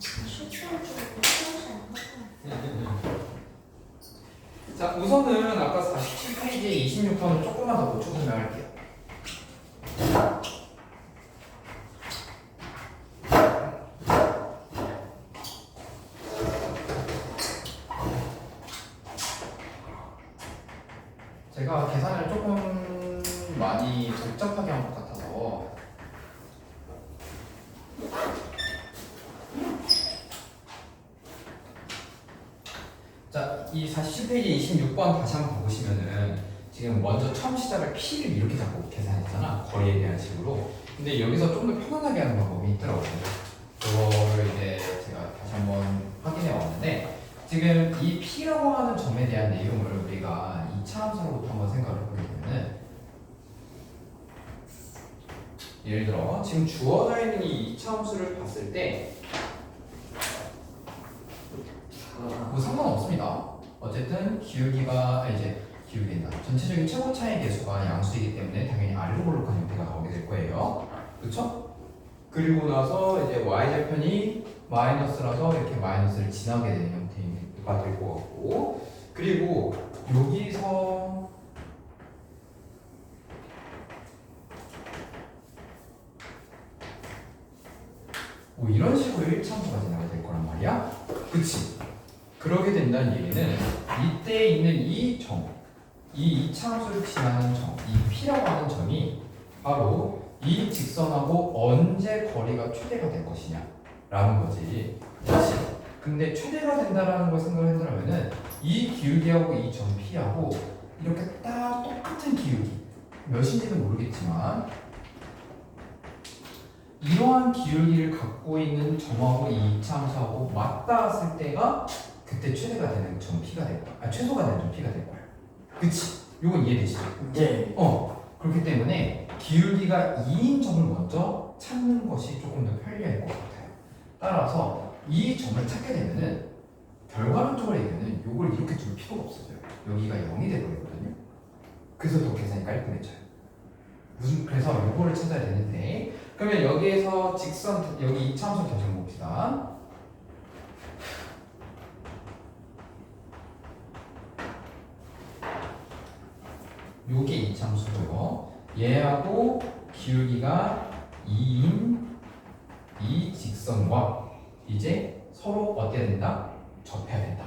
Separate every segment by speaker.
Speaker 1: 실수한 쪽으로 수업이 안 가고.
Speaker 2: 자, 우선은 아까 47페이지에 26번을 조금만 더 고쳐 설명할게요. 제가 계산을 조금 많이 복잡하게 한 것 같아서 자, 이 47페이지 26번 다시 한번 보시면은 지금 먼저 처음 시작을 P를 이렇게 잡고 계산했잖아. 거리에 대한 식으로. 근데 여기서 좀 더 편안하게 하는 방법이 있더라고요. 그거를 이제 제가 다시 한번 확인해 왔는데 지금 이 P라고 하는 점에 대한 내용을 우리가 2차 함수로부터 한번 생각을 해보게 되면은 예를 들어 지금 주어져 있는 이 2차 함수를 봤을 때 뭐 상관없습니다. 어쨌든 기울기가 기울기다. 전체적인 최고 차이 계수가 양수이기 때문에 당연히 알로그룹한 형태가 나오게 될 거예요. 그렇죠? 그리고 나서 이제 y절편이 마이너스라서 이렇게 마이너스를 지나게 되는 형태가 될 것 같고, 그리고 여기서 뭐 이런 식으로 1차함수가 지나게 될 거란 말이야. 그치? 그러게 된다는 얘기는 이때 있는 이 점, 이 2차 함수를 지나는 점, 이 P라고 하는 점이 바로 이 직선하고 언제 거리가 최대가 될 것이냐 라는 거지. 다시 근데 최대가 된다라는 걸 생각을 한다면은 이 기울기하고 이 점 P하고 이렇게 딱 똑같은 기울기 몇인지는 모르겠지만 이러한 기울기를 갖고 있는 점하고 이 2차 함수하고 맞닿았을 때가 그때 최대가 되는 점 P가 될 거야. 최소가 되는 점 P가 될 거야. 그치? 요건 이해되시죠?
Speaker 3: 네.
Speaker 2: 그렇기 때문에 기울기가 2인 점을 먼저 찾는 것이 조금 더 편리할 것 같아요. 따라서 이 점을 찾게 되면은 결과론적으로 얘기하면 요걸 이렇게 둘 필요가 없어져요. 여기가 0이 되버리거든요. 그래서 더 계산이 깔끔해져요. 그래서 요거를 찾아야 되는데 그러면 여기에서 직선 여기 2차 함수 다시 한번 봅시다. 요게 2차 함수고요. 얘하고 기울기가 2인 이 직선과 이제 서로 어때야 된다? 접해야 된다.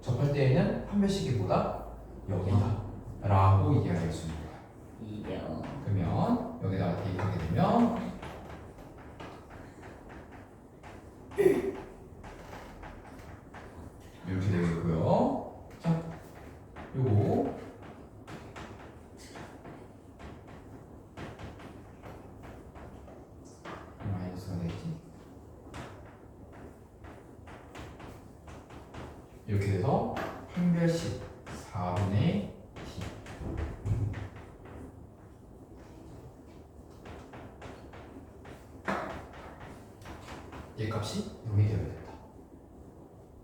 Speaker 2: 접할 때에는 판별식이보다 0이다 라고 이해할 수 있는 거야.
Speaker 3: 이요.
Speaker 2: 그러면 여기다가 대입하게 되면 이렇게 되겠고요. 자, 요거 마이너스가 되겠지. 이렇게 돼서 판별식 4분의 t 얘 값이 0이 되어야 된다.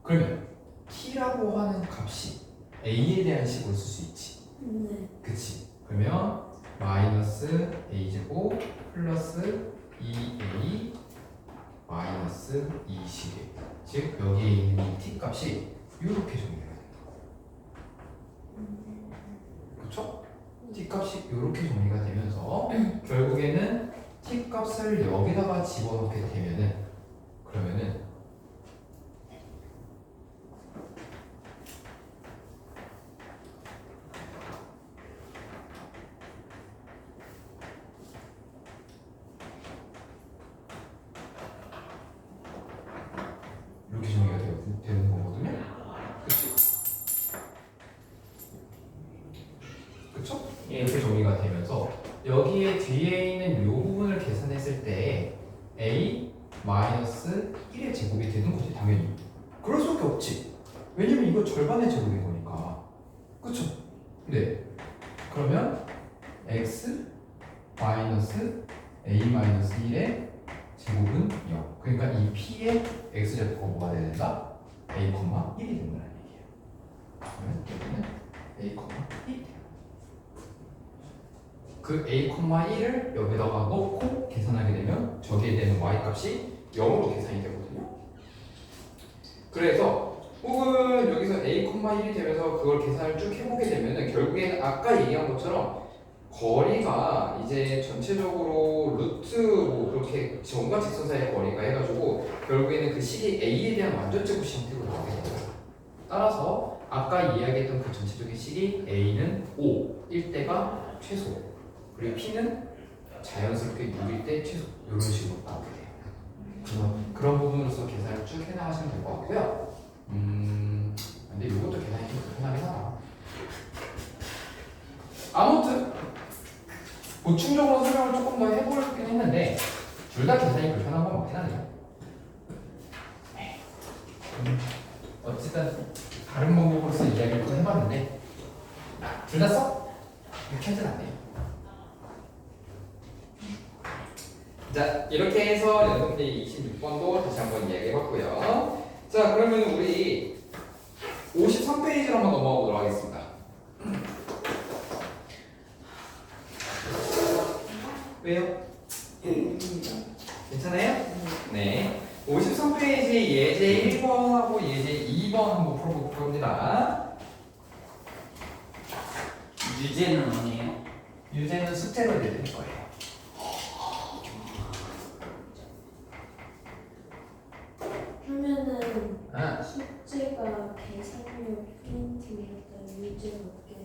Speaker 2: 그러면 t라고 하는 값이 a에 대한 식으로 쓸 수 있지.
Speaker 1: 네.
Speaker 2: 그치? 그러면 마이너스 a제곱 플러스 2a 마이너스 2식 즉 여기에 있는 이 t 값이 이렇게 정리가 된다. 그쵸? t 값이 이렇게 정리가 되면서 결국에는 t 값을 여기다가 집어넣게 되면은 그러면은 이렇게 정리가 되는 거거든요. 그치? 그쵸? 이렇게 정리가 되면서 여기에 뒤에 있는 이 부분을 계산했을 때 a 마이너스 1의 제곱이 되는 거지 당연히. 그럴 수밖에 없지. 왜냐면 이거 절반의 제곱인 거니까. 그쵸? 네. 그러면 x 마이너스 a 마이너스 1의 제곱은 0. 그러니까 이 p의 x제곱가 뭐가 돼야 된다? a, 1이 된다는 얘기예요. 그러면 여기는 a, 1이 돼요. 그 a, 1을 여기다가 넣고 계산하게 되면 저기에 되는 y 값이 0으로 계산이 되거든요. 그래서 혹은 여기서 a, 1이 되면서 그걸 계산을 쭉 해보게 되면은 결국에는 아까 얘기한 것처럼 거리가 이제 전체적으로 루트 뭐 그렇게 점과 직선 사이의 거리가 해가지고 결국에는 그 식이 a에 대한 완전 제곱식 형태로 나오게 됩니다. 따라서 아까 이야기했던 그 전체적인 식이 a는 5일 때가 최소 그리고 p는 자연스럽게 6일 때 최소 이런 식으로 나오게 돼요. 그런 부분으로서 계산을 쭉 해나가시면 될 것 같고요. 근데 이것도 계산이 좀 불편하긴 하다. 아무튼 보충적으로 설명을 조금 더 해보긴 했는데 둘 다 계산이 불편한 건 맞긴 하네요. 어쨌든 다른 방법으로서 이야기를 좀 해봤는데 둘 다 썩 유쾌하진 않네요. 자, 이렇게 해서 연습문제 26번도 다시 한번 이야기해봤고요. 자, 그러면 우리 53페이지로 한번 넘어가 보도록 하겠습니다. 왜요? 괜찮아요? 네. 53페이지 예제 1번하고 예제 2번 한번 풀어볼 겁니다.
Speaker 3: 유제는 뭐예요?
Speaker 2: 유제는 숙제로 내드릴 거예요.
Speaker 1: 그러면은
Speaker 2: 아,
Speaker 1: 숙제가 계산력 프린팅이었다 유제 어떻게?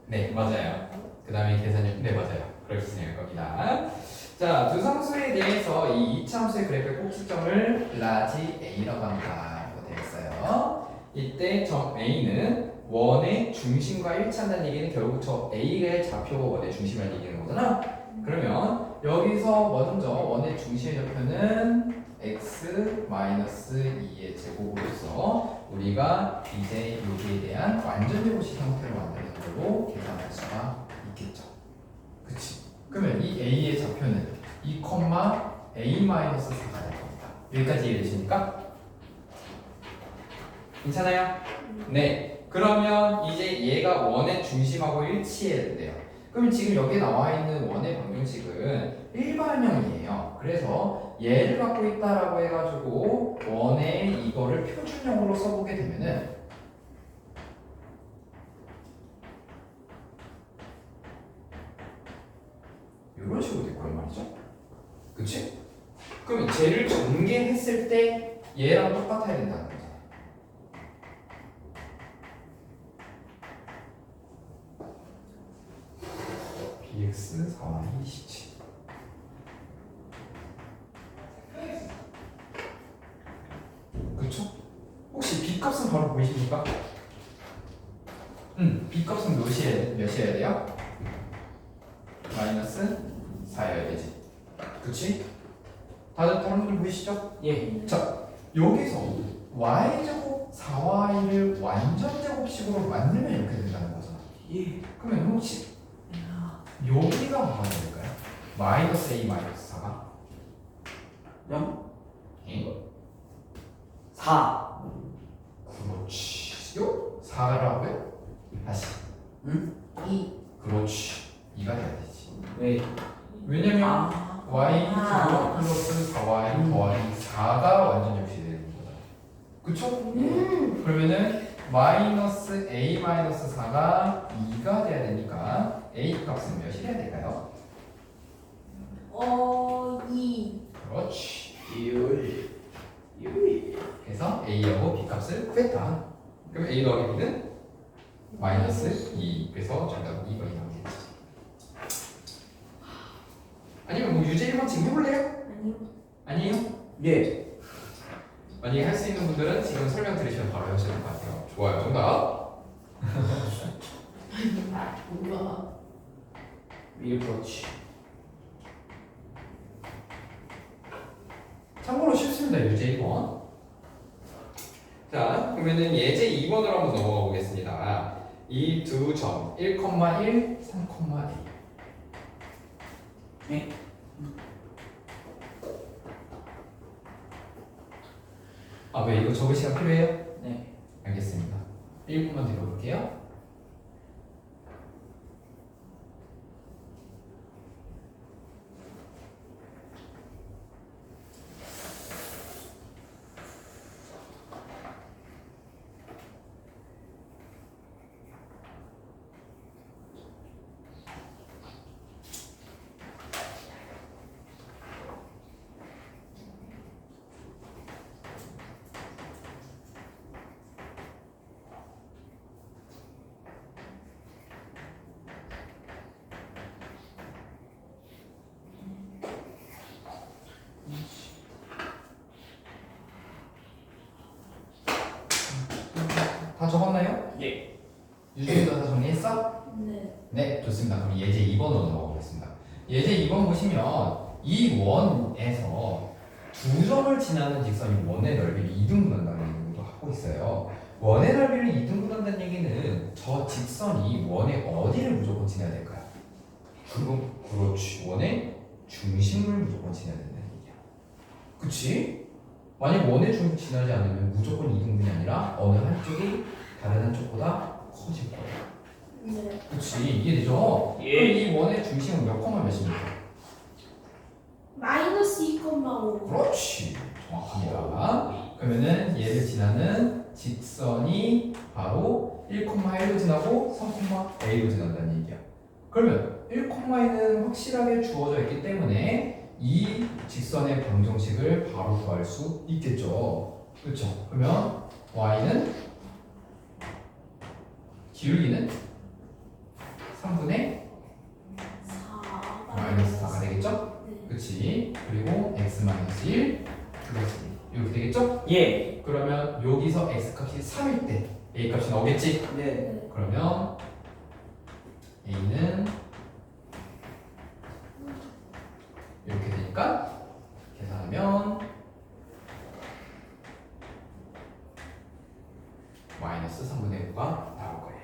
Speaker 2: 네, 맞아요. 그 다음에 계산력, 네, 맞아요. 그렇게 진행할 겁니다. 자, 두 상수에 대해서 이 이차함수의 그래프의 꼭지점을 라지 A라고 합니다. 이거 되어 있어요. 이때 점 A는 원의 중심과 일치한다는 얘기는 결국 저 A의 좌표가 원의 중심을 얘기하는 거잖아. 그러면 여기서 먼저 원의 중심의 좌표는 x-2의 제곱으로서 우리가 이제 여기에 대한 완전 제곱식 형태로 만드는 걸로 계산할 수가 있겠죠. 그치? 그러면 이 A의 좌표는 2,a-4가 될 겁니다. 여기까지 이해되십니까? 괜찮아요? 네. 그러면 이제 얘가 원의 중심하고 일치해야 돼요. 그럼 지금 여기 나와 있는 원의 방정식은 일반형이에요. 그래서 얘를 갖고 있다라고 해가지고 원의 이거를 표준형으로 써보게 되면은 이런 식으로 될 거란 말이죠. 그치? 그럼 쟤를 전개했을 때 얘랑 똑같아야 된다는 거죠. bx 4y 27. 그쵸? 혹시 b값은 바로 보이십니까? b값은 몇이어야 돼요? 마이너스 4여야 되지. 그치? 다른 분들 보이시죠?
Speaker 3: 예.
Speaker 2: 자, 여기서 y제곱 4y를 완전 제곱식으로 만들면 이렇게 된다는 거잖아.
Speaker 3: 예.
Speaker 2: 그러면 혹시 여기가 뭐가 될까요? 마이너스 a 마이너스 4가
Speaker 3: 0?
Speaker 2: 예?
Speaker 3: 4.
Speaker 2: 그렇지요? 4라고요? 다시
Speaker 3: 응? 2.
Speaker 2: 그렇지 2가 돼야 되지.
Speaker 3: 왜?
Speaker 2: 왜냐면
Speaker 3: 아.
Speaker 2: y
Speaker 3: 아.
Speaker 2: 플러스 4y 더하기 4가 완전 접시 되는 거잖아. 그쵸? 그러면은 마이너스 a 마이너스 4가 2가 돼야 되니까 a 값은 몇이 돼야 될까요?
Speaker 1: 2.
Speaker 2: 그렇지.
Speaker 3: 율.
Speaker 2: 그래서 a하고 b 값을 구했다. 그럼 a 더하기 b는 마이너스 2. 그래서 정답은 2번이 나오겠지. 아니면 뭐 유제 1번 지금 해볼래요?
Speaker 1: 아니요.
Speaker 2: 아니에요?
Speaker 3: 예.
Speaker 2: 만약에 할 수 있는 분들은 지금 설명 들으시면 바로 하시는 것 같아요. 좋아요. 정답.
Speaker 1: 뭐야?
Speaker 3: 그렇지.
Speaker 2: 참고로 쉽습니다. 유제 1번. 자, 그러면은 예제 2번으로 한번 넘어가 보겠습니다. 이 두 점 1,1, 3,a.
Speaker 3: 네.
Speaker 2: 아, 왜 이거 적을 시간 필요해요?
Speaker 3: 네.
Speaker 2: 알겠습니다. 1분만 뒤로 볼게요. 적었나요?
Speaker 3: 예.
Speaker 2: 유준이도 다 정리했어?
Speaker 1: 네.
Speaker 2: 네, 좋습니다. 그럼 예제 2번으로 넘어가 보겠습니다. 예제 2번 보시면 이 원에서 두 점을 지나는 직선이 원의 넓이를 2등분한다는 얘기도 하고 있어요. 원의 넓이를 2등분한다는 얘기는 저 직선이 원의 어디를 무조건 지나야 될까요? 그렇지. 원의 중심을 무조건 지나야 된다는 얘기야. 그치? 만약 원의 중심 지나지 않으면 무조건 2등분이 아니라 어느 한쪽이 다른 한쪽보다 커질 거예요.
Speaker 1: 네.
Speaker 2: 그치? 이해되죠?
Speaker 3: 예.
Speaker 2: 그럼 이 원의 중심은 몇 콤마 몇입니까?
Speaker 1: 마이너스 2,5.
Speaker 2: 그렇지. 정확합니다. 그러면은 얘를 지나는 직선이 바로 1,1로 지나고 3,A로 지난다는 얘기야. 그러면 1,2는 확실하게 주어져 있기 때문에 이 직선의 방정식을 바로 구할 수 있겠죠. 그렇죠? 그러면 y는 기울기는 3분의
Speaker 1: 4.
Speaker 2: 마이너스 4가 되겠죠?
Speaker 1: 네.
Speaker 2: 그치? 그리고 x 마이너스 1 플러스 1 이렇게 되겠죠?
Speaker 3: 예.
Speaker 2: 그러면 여기서 x 값이 3일 때 a 값이 나오겠지?
Speaker 3: 네.
Speaker 1: 네.
Speaker 2: 그러면 a는 이렇게 되니까 계산하면 마이너스 3분의 5가 나올 거예요.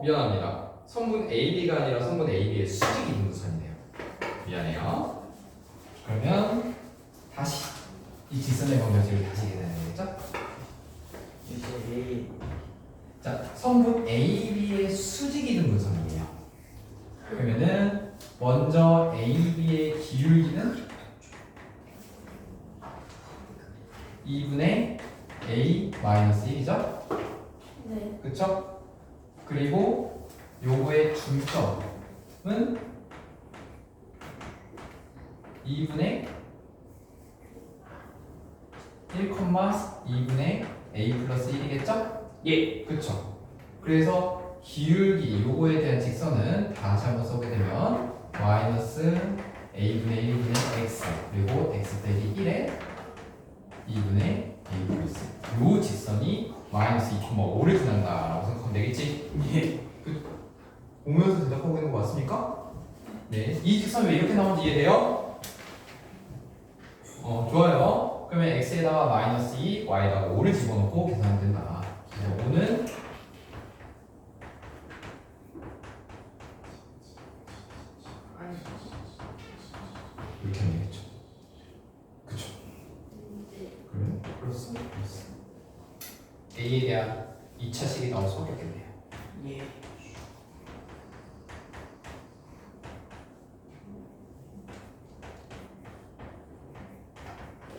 Speaker 2: 미안합니다. 선분 AB가 아니라 선분 AB의 수직이 있는 선이네요. 미안해요. 그러면 다시 이 직선의 방정식을 다시 계산해야겠죠?
Speaker 3: 이제
Speaker 2: 자, 선분 AB의 수직이 등분선이에요. 그러면은 먼저 AB의 기울기는 2분의 A-1이죠?
Speaker 1: 네.
Speaker 2: 그쵸? 그리고 요거의 중점은 2분의 1,2분의 A 플러스 1이겠죠?
Speaker 3: 예.
Speaker 2: 그쵸? 그래서 기울기 요거에 대한 직선은 다시 한번 써게 되면 마이너스 a분의 1분의 x 그리고 x 빼기 1에 2분의 a 플러스 요 직선이 마이너스 2,5를 지난다라고 생각하면 되겠지?
Speaker 3: 예.
Speaker 2: 보면서 대답하고 있는 거 맞습니까? 네. 이 직선이 왜 이렇게 나오는지 이해돼요? 좋아요. 그러면 x에다가 마이너스 2, y에다가 5를 집어넣고 계산하면 된다. 그래서 5는 이렇게 하면 되겠죠. 그쵸? 그러면 플러스 플러스 a에 대한 2차식이 나올 수밖에 없겠네요.
Speaker 3: 예.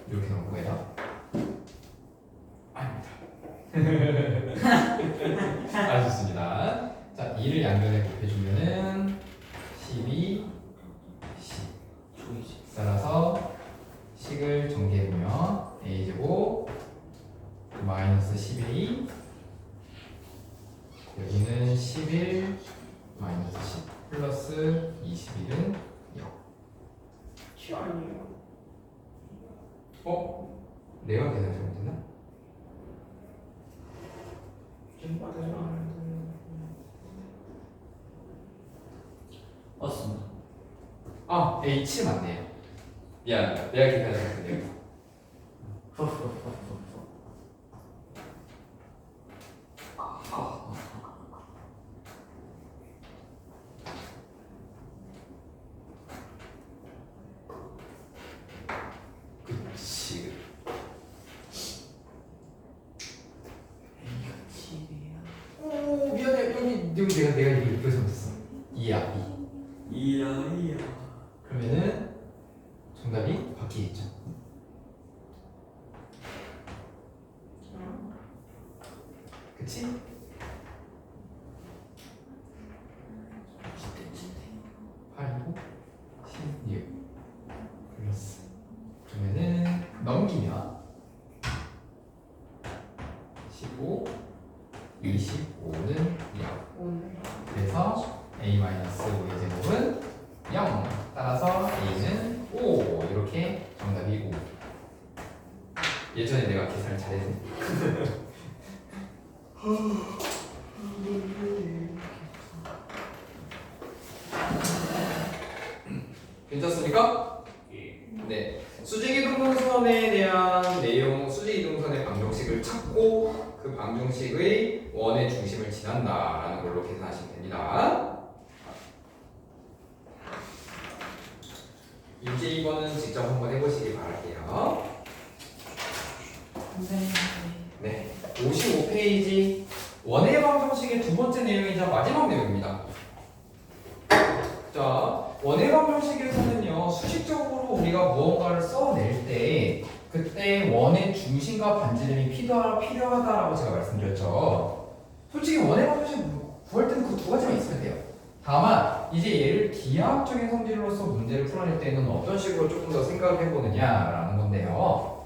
Speaker 2: 이렇게 나올 거예요. 아닙니다. 좋습니다. 자, 2를 양변에 곱해주면은 12, 10. 따라서 식을 정리해보면 a제곱 마이너스 11이 여기는 11 마이너스 10 플러스 21은 0.
Speaker 3: 시원해요.
Speaker 2: 내가 계산 잘못했나?
Speaker 3: 좀 받아요. 맞습니다.
Speaker 2: A7 맞네요. 미안, 내가 계산 잘못했네요. 그치. 미안해. 여기 내가 이거 그래서 못했어. 이야, 이.
Speaker 3: 이야.
Speaker 2: 그러면은 정답이 바뀌겠죠. 그치? 팔이고 16 플러스 그러면은 넘기면 15 25는 0 그래서 a-5의 제곱은 0 따라서 a는 5 이렇게 정답이 5 예전에 내가 내가 계산을 잘했네. 괜찮습니까? 네. 수직이동선에 대한 내용, 수직이동선의 방정식을 찾고 그 방정식의 원의 중심을 지난다라는 걸로 계산하시면 됩니다. 이제 이거는 직접 한번 해보시기 바랄게요. 네. 55페이지 원의 방정식의 두 번째 내용이자 마지막 내용입니다. 자, 원의 방정식에서는요, 수식적으로 우리가 무언가를 써낼 때 그때 원의 중심과 반지름이 필요하다라고 제가 말씀드렸죠. 솔직히 원의 방정식 구할 때는 그 두 가지만 있으면 돼요. 다만 이제 얘를 기하학적인 성질로서 문제를 풀어낼 때는 어떤 식으로 조금 더 생각을 해보느냐라는 건데요.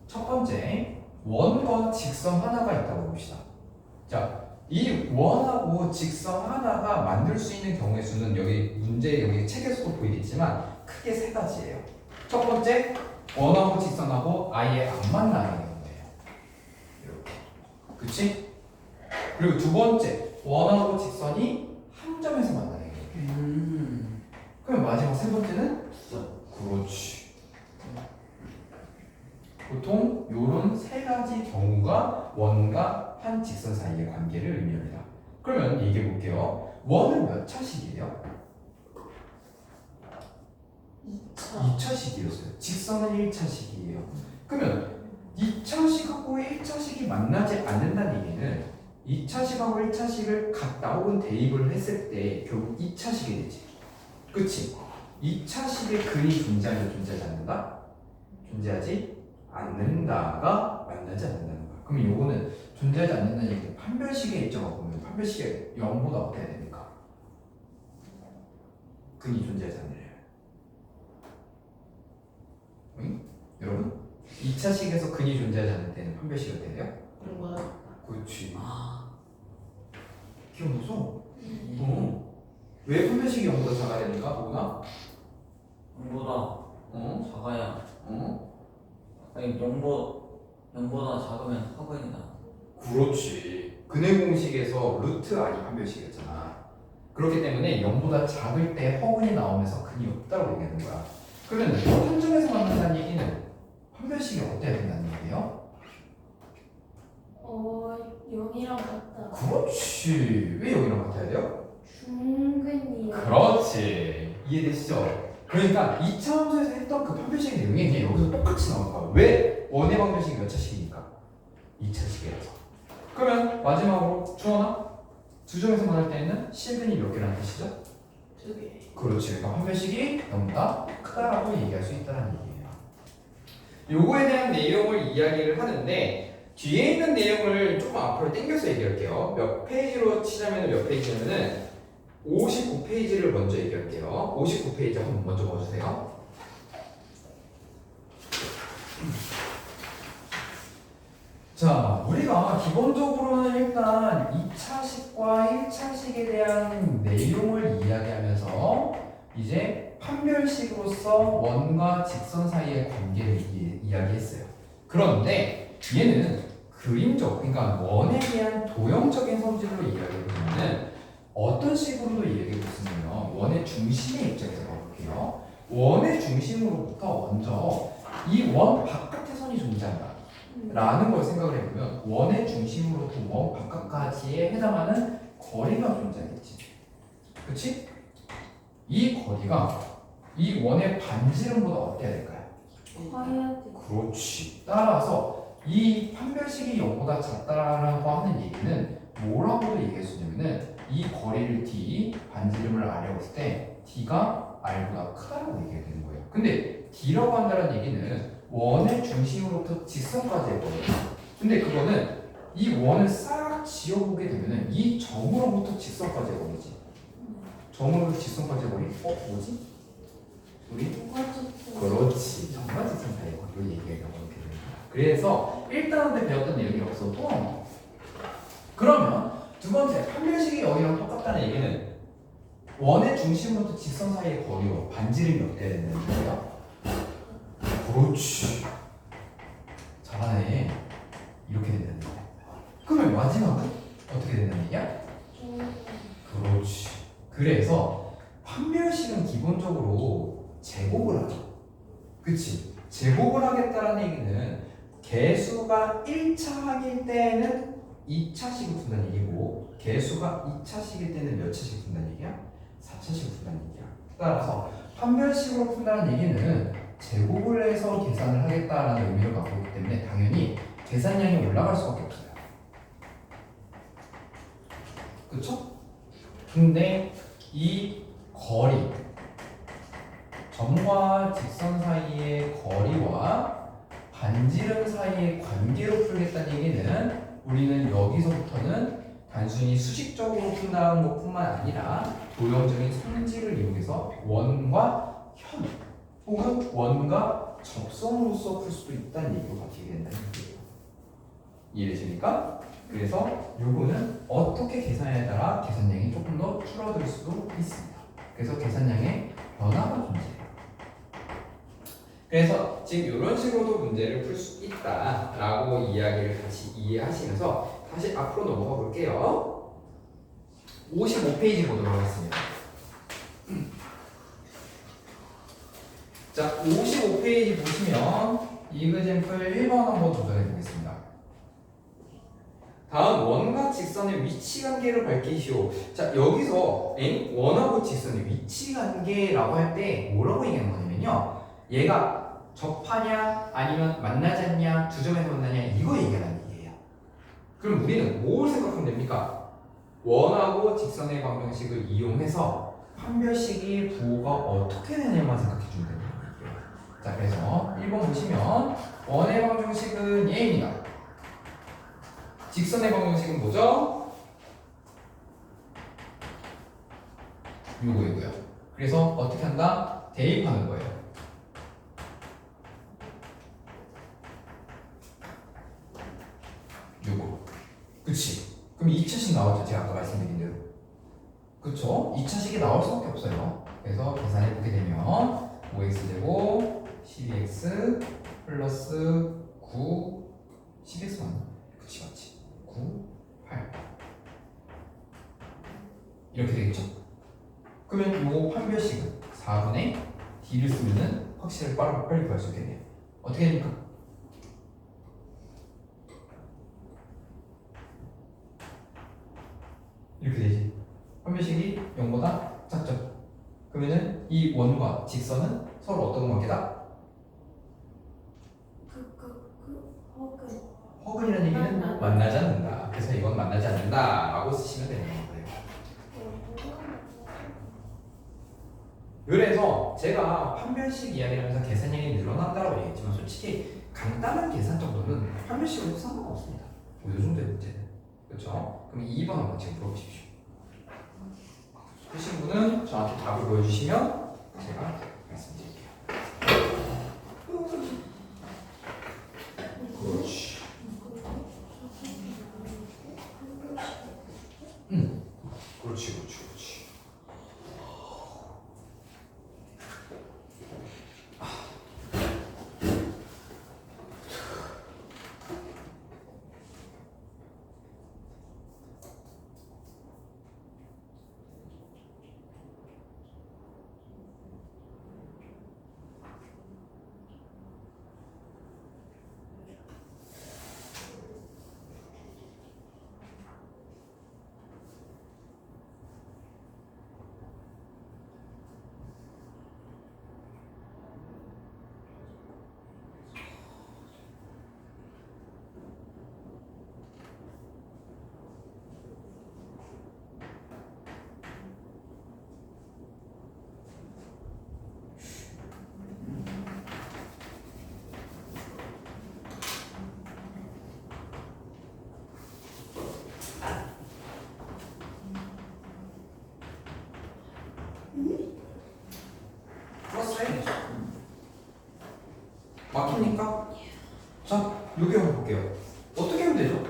Speaker 2: 첫 번째, 원과 직선 하나가 있다고 봅시다. 자, 이 원하고 직선 하나가 만들 수 있는 경우의 수는 여기 문제 여기 책에서도 보이겠지만 크게 세 가지예요. 첫 번째, 원하고 직선하고 아예 안 만나는 경우예요. 이렇게, 그렇지? 그리고 두 번째, 원하고 직선이 한 점에서 만나는 경우예요. 그럼 마지막 세 번째는 그렇지. 보통 이런 세 가지 경우가 원과 한 직선 사이의 관계를 의미합니다. 그러면 얘기해 볼게요. 원은 몇 차식이에요?
Speaker 1: 2차.
Speaker 2: 2차식이었어요. 직선은 1차식이에요. 그러면 2차식하고 1차식이 만나지 않는다는 얘기는 2차식하고 1차식을 갖다 혹은 대입을 했을 때 결국 2차식이 되지. 그치? 2차식의 근이 존재하지 존재하지 않는다? 존재하지 않는다가 만나지 않는다는 거야. 그럼 요거는 존재하지 않는다는 얘기는 판별식의 입장을 보면 판별식의 0보다 어때야 됩니까? 근이 존재하지 않느냐. 응? 여러분? 2차식에서 근이 존재하지 않을 때는 판별식이 어때야 돼요? 그렇지. 기억나죠? 왜 판별식이 0보다 작아야 됩니까? 뭐나?
Speaker 4: 0보다 작아야. 아니 0보다 작으면 합원이다.
Speaker 2: 그렇지. 근의 공식에서 루트 r이 판별식이었잖아. 그렇기 때문에 0보다 작을 때 허근이 나오면서 근이 없다고 얘기하는 거야. 그러면 한 점에서 만난다는 얘기는 판별식이 어때야 된다는 얘기예요?
Speaker 1: 0이랑 같다.
Speaker 2: 그렇지. 왜 0이랑 같아야 돼요?
Speaker 1: 중근이요.
Speaker 2: 그렇지. 이해되시죠? 그러니까 2차 함수에서 했던 그 판별식 내용이 그냥 여기서 똑같이 나오는 거야. 왜? 원의 방정식이 몇 차식이니까? 2차식이라서. 그러면 마지막으로 주원아, 두 점에서 만날 때는 실근이 몇 개라는 뜻이죠?
Speaker 3: 2개.
Speaker 2: 그렇지. 그러니까 판별식이 너무나 크다라고 얘기할 수 있다는 얘기예요. 요거에 대한 내용을 이야기를 하는데 뒤에 있는 내용을 조금 앞으로 당겨서 얘기할게요. 몇 페이지로 치자면 몇 페이지냐면은 59페이지를 먼저 얘기할게요. 59페이지 한번 먼저 봐주세요. 자, 우리가 기본적으로는 일단 2차식과 1차식에 대한 내용을 이야기하면서 이제 판별식으로서 원과 직선 사이의 관계를 이야기했어요. 그런데 얘는 그림적, 그러니까 원에 대한 도형적인 성질로 이야기해보면 어떤 식으로도 이야기해보시면요, 원의 중심의 입장에서 봐볼게요. 원의 중심으로부터 먼저 이 원 바깥의 선이 존재한다 라는 걸 생각을 해보면 원의 중심으로부터 원 바깥까지에 해당하는 거리가 존재하겠지. 그렇지? 이 거리가 이 원의 반지름보다 어때야 될까요?
Speaker 1: 커야 돼.
Speaker 2: 그렇지. 따라서 이 판별식이 0보다 작다라고 하는 얘기는 뭐라고도 얘기할 수 있냐면은 이 거리를 d, 반지름을 r이라고 했을 때 d가 r보다 크다라고 얘기해야 되는 거예요. 근데 d라고 한다는 얘기는 원의 중심으로부터 직선까지 해버려요. 근데 그거는 이 원을 싹 지어보게 되면은 이 점으로부터 직선까지 해버리지. 점으로부터 직선까지 해버리? 뭐지? 우리?
Speaker 1: 뭐가 좋고.
Speaker 2: 그렇지. 점과 직선 사이의 관계를 얘기하려고 이렇게 됩니다. 그래서 1단원때 배웠던 내용이 없어도 그러면 두 번째 판별식이 여기랑 똑같다는 얘기는 원의 중심부터 직선 사이의 거리로 반지름이 어떻게 된다는 거예요? 그렇지. 잘하네. 이렇게 된다는 거야. 그러면 마지막은 어떻게 된다는 얘기야? 그렇지. 그래서 판별식은 기본적으로 제곱을 하죠. 그치? 제곱을 하겠다는 얘기는 개수가 1차식일 때는 2차식을 푼다는 얘기고 개수가 2차식일 때는 몇 차식 푼다는 얘기야? 4차식을 푼다는 얘기야. 따라서 판별식으로 푼다는 얘기는 제곱을 해서 계산을 하겠다라는 의미를 갖고 있기 때문에 당연히 계산량이 올라갈 수밖에 없어요. 그쵸? 근데 이 거리, 점과 직선 사이의 거리와 반지름 사이의 관계로 풀겠다는 얘기는 우리는 여기서부터는 단순히 수식적으로 푼다는 것뿐만 아니라 도형적인 성질을 이용해서 원과 현 혹은 원과 접선으로서 풀 수도 있다는 얘기로 바뀌게 된다는 얘기예요. 이해되십니까? 그래서 요거는 어떻게 계산에 따라 계산량이 조금 더 줄어들 수도 있습니다. 그래서 계산량의 변화가 존재해요. 그래서 지금 이런 식으로도 문제를 풀 수 있다라고 이야기를 같이 이해하시면서 다시 앞으로 넘어가 볼게요. 55페이지 보도록 하겠습니다. 자, 55페이지 보시면 이그젬플 1번 한번 도전해 보겠습니다. 다음 원과 직선의 위치 관계를 밝히시오. 자, 여기서 원하고 직선의 위치 관계라고 할 때 뭐라고 얘기하는 거냐면요. 얘가 접하냐 아니면 만나지 않냐 두 점에서 만나냐 이거 얘기하는 얘기예요. 그럼 우리는 뭘 생각하면 됩니까? 원하고 직선의 방정식을 이용해서 판별식이 부호가 어떻게 되냐만 생각해 주면 됩니다. 자, 그래서 1번 보시면 원의 방정식은 얘입니다. 직선의 방정식은 뭐죠? 요거이고요. 그래서 어떻게 한다? 대입하는 거예요. 요거. 그치? 그럼 2차식 나왔죠? 제가 아까 말씀드린 대로. 그쵸? 2차식이 나올 수밖에 없어요. 그래서 계산해보게 되면 5x제곱 12x 플러스 9 12x 맞나? 그치 맞지? 9, 8 이렇게 되겠죠? 그러면 요 판별식은 4분의 d를 쓰면은 확실히 빨리 구할 수 있겠네요. 어떻게 됩니까? 이렇게 되지. 판별식이 0보다 작죠? 그러면은 이 원과 직선은 서로 어떤 관계다? 허근이라는 얘기는 만나지 않는다. 그래서 이건 만나지 않는다 라고 쓰시면 되는 거예요. 그래서 제가 판별식 이야기를 하면서 계산량이 늘어난다고 얘기했지만 솔직히 간단한 계산 정도는 판별식으로 상관없습니다. 뭐 이 정도의 문제는. 그렇죠? 그럼 2번 한번 지금 풀어보십시오. 푸신 분은 저한테 답을 보여주시면 제가 말씀드릴게요. 그렇지. 그렇지. 풀었어요? 막힙니까? 자, 여기 한번 볼게요. 어떻게 하면 되죠?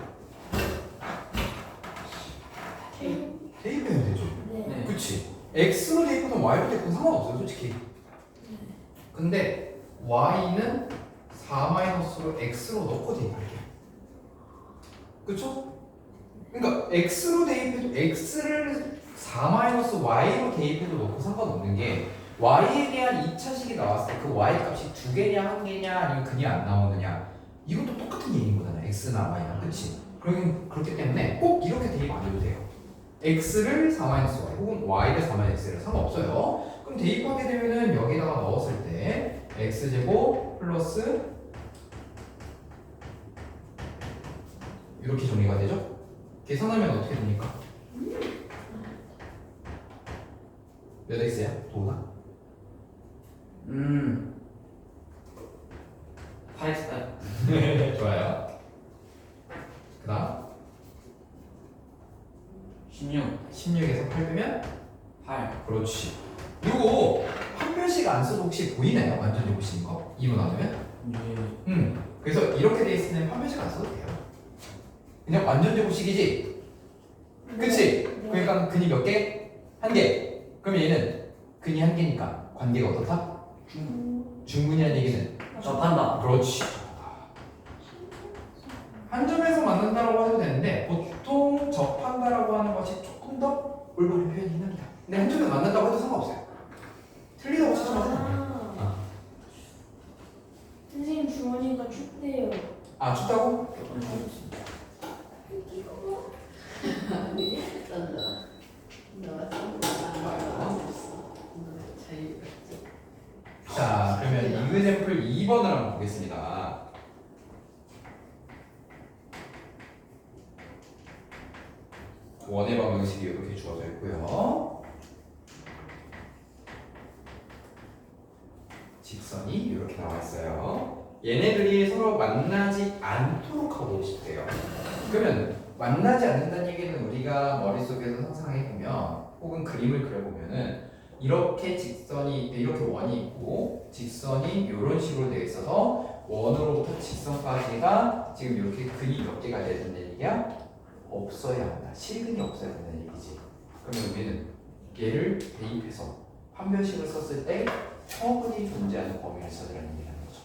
Speaker 2: 대입하면 되죠?
Speaker 4: 네.
Speaker 2: 그치? x로 대입하든 y로 대입하든 상관없어요 솔직히. 근데 y는 4-로 x로 넣고 대입할게요. 그쵸? 그러니까 x로 대입해도 x를 4-y로 대입해도 넣고 상관없는 게 y에 대한 2차식이 나왔을 때 그 y 값이 2개냐 1개냐 아니면 그냥 안 나오느냐 이것도 똑같은 얘기인 거잖아. x나 y나 그치? 그렇기 때문에 꼭 이렇게 대입 안 해도 돼요. x를 4-y 혹은 y를 4-x를 상관없어요. 그럼 대입하게 되면은 여기다가 넣었을 때 x제곱 플러스 이렇게 정리가 되죠? 계산하면 어떻게 됩니까? 몇 x야? 도나?
Speaker 4: 8x
Speaker 2: 좋아요. 그 다음
Speaker 4: 16
Speaker 2: 16에서 8 빼면
Speaker 4: 8
Speaker 2: 그렇지. 그리고 판별식 안 써도 혹시 보이나요? 완전 제곱식인 거? 2로 나누면? 그래서 이렇게 돼 있으면 판별식 안 써도 돼요. 그냥 완전 제곱식이지? 그치? 그러니까 근이 몇 개? 한 개. 그럼 얘는 근이 한 개니까 관계가 어떻다? 중근이라는 얘기는
Speaker 4: 접한다.
Speaker 2: 그렇지. 한 점에서 만난다라고 해도 되는데 보통 접한다라고 하는 것이 조금 더 올바른 표현이긴 합니다. 근데 한 점에서 만난다고 해도 상관없어요. 틀리다고 치지 마세요.
Speaker 1: 선생님 주원이가 춥대요.
Speaker 2: 아 춥다고? 자 그러면 이그샘플 2번을 한번 보겠습니다. 원의 방정식이 이렇게 주어져 있고요. 직선이 이렇게 나와 있어요. 얘네들이 서로 만나지 않도록 하고 싶대요. 그러면 만나지 않는다는 얘기는 우리가 머릿속에서 상상해보면 혹은 그림을 그려보면은 이렇게 직선이 이렇게 원이 있고 직선이 이런 식으로 되어 있어서 원으로부터 직선까지가 지금 이렇게 근이 몇 개가 돼야 된다는 얘기야? 없어야 한다. 실근이 없어야 된다는 얘기지. 그러면 우리는 얘를 대입해서 판별식을 썼을 때 처분이 존재하는 범위를 찾으라는 얘기라는 거죠.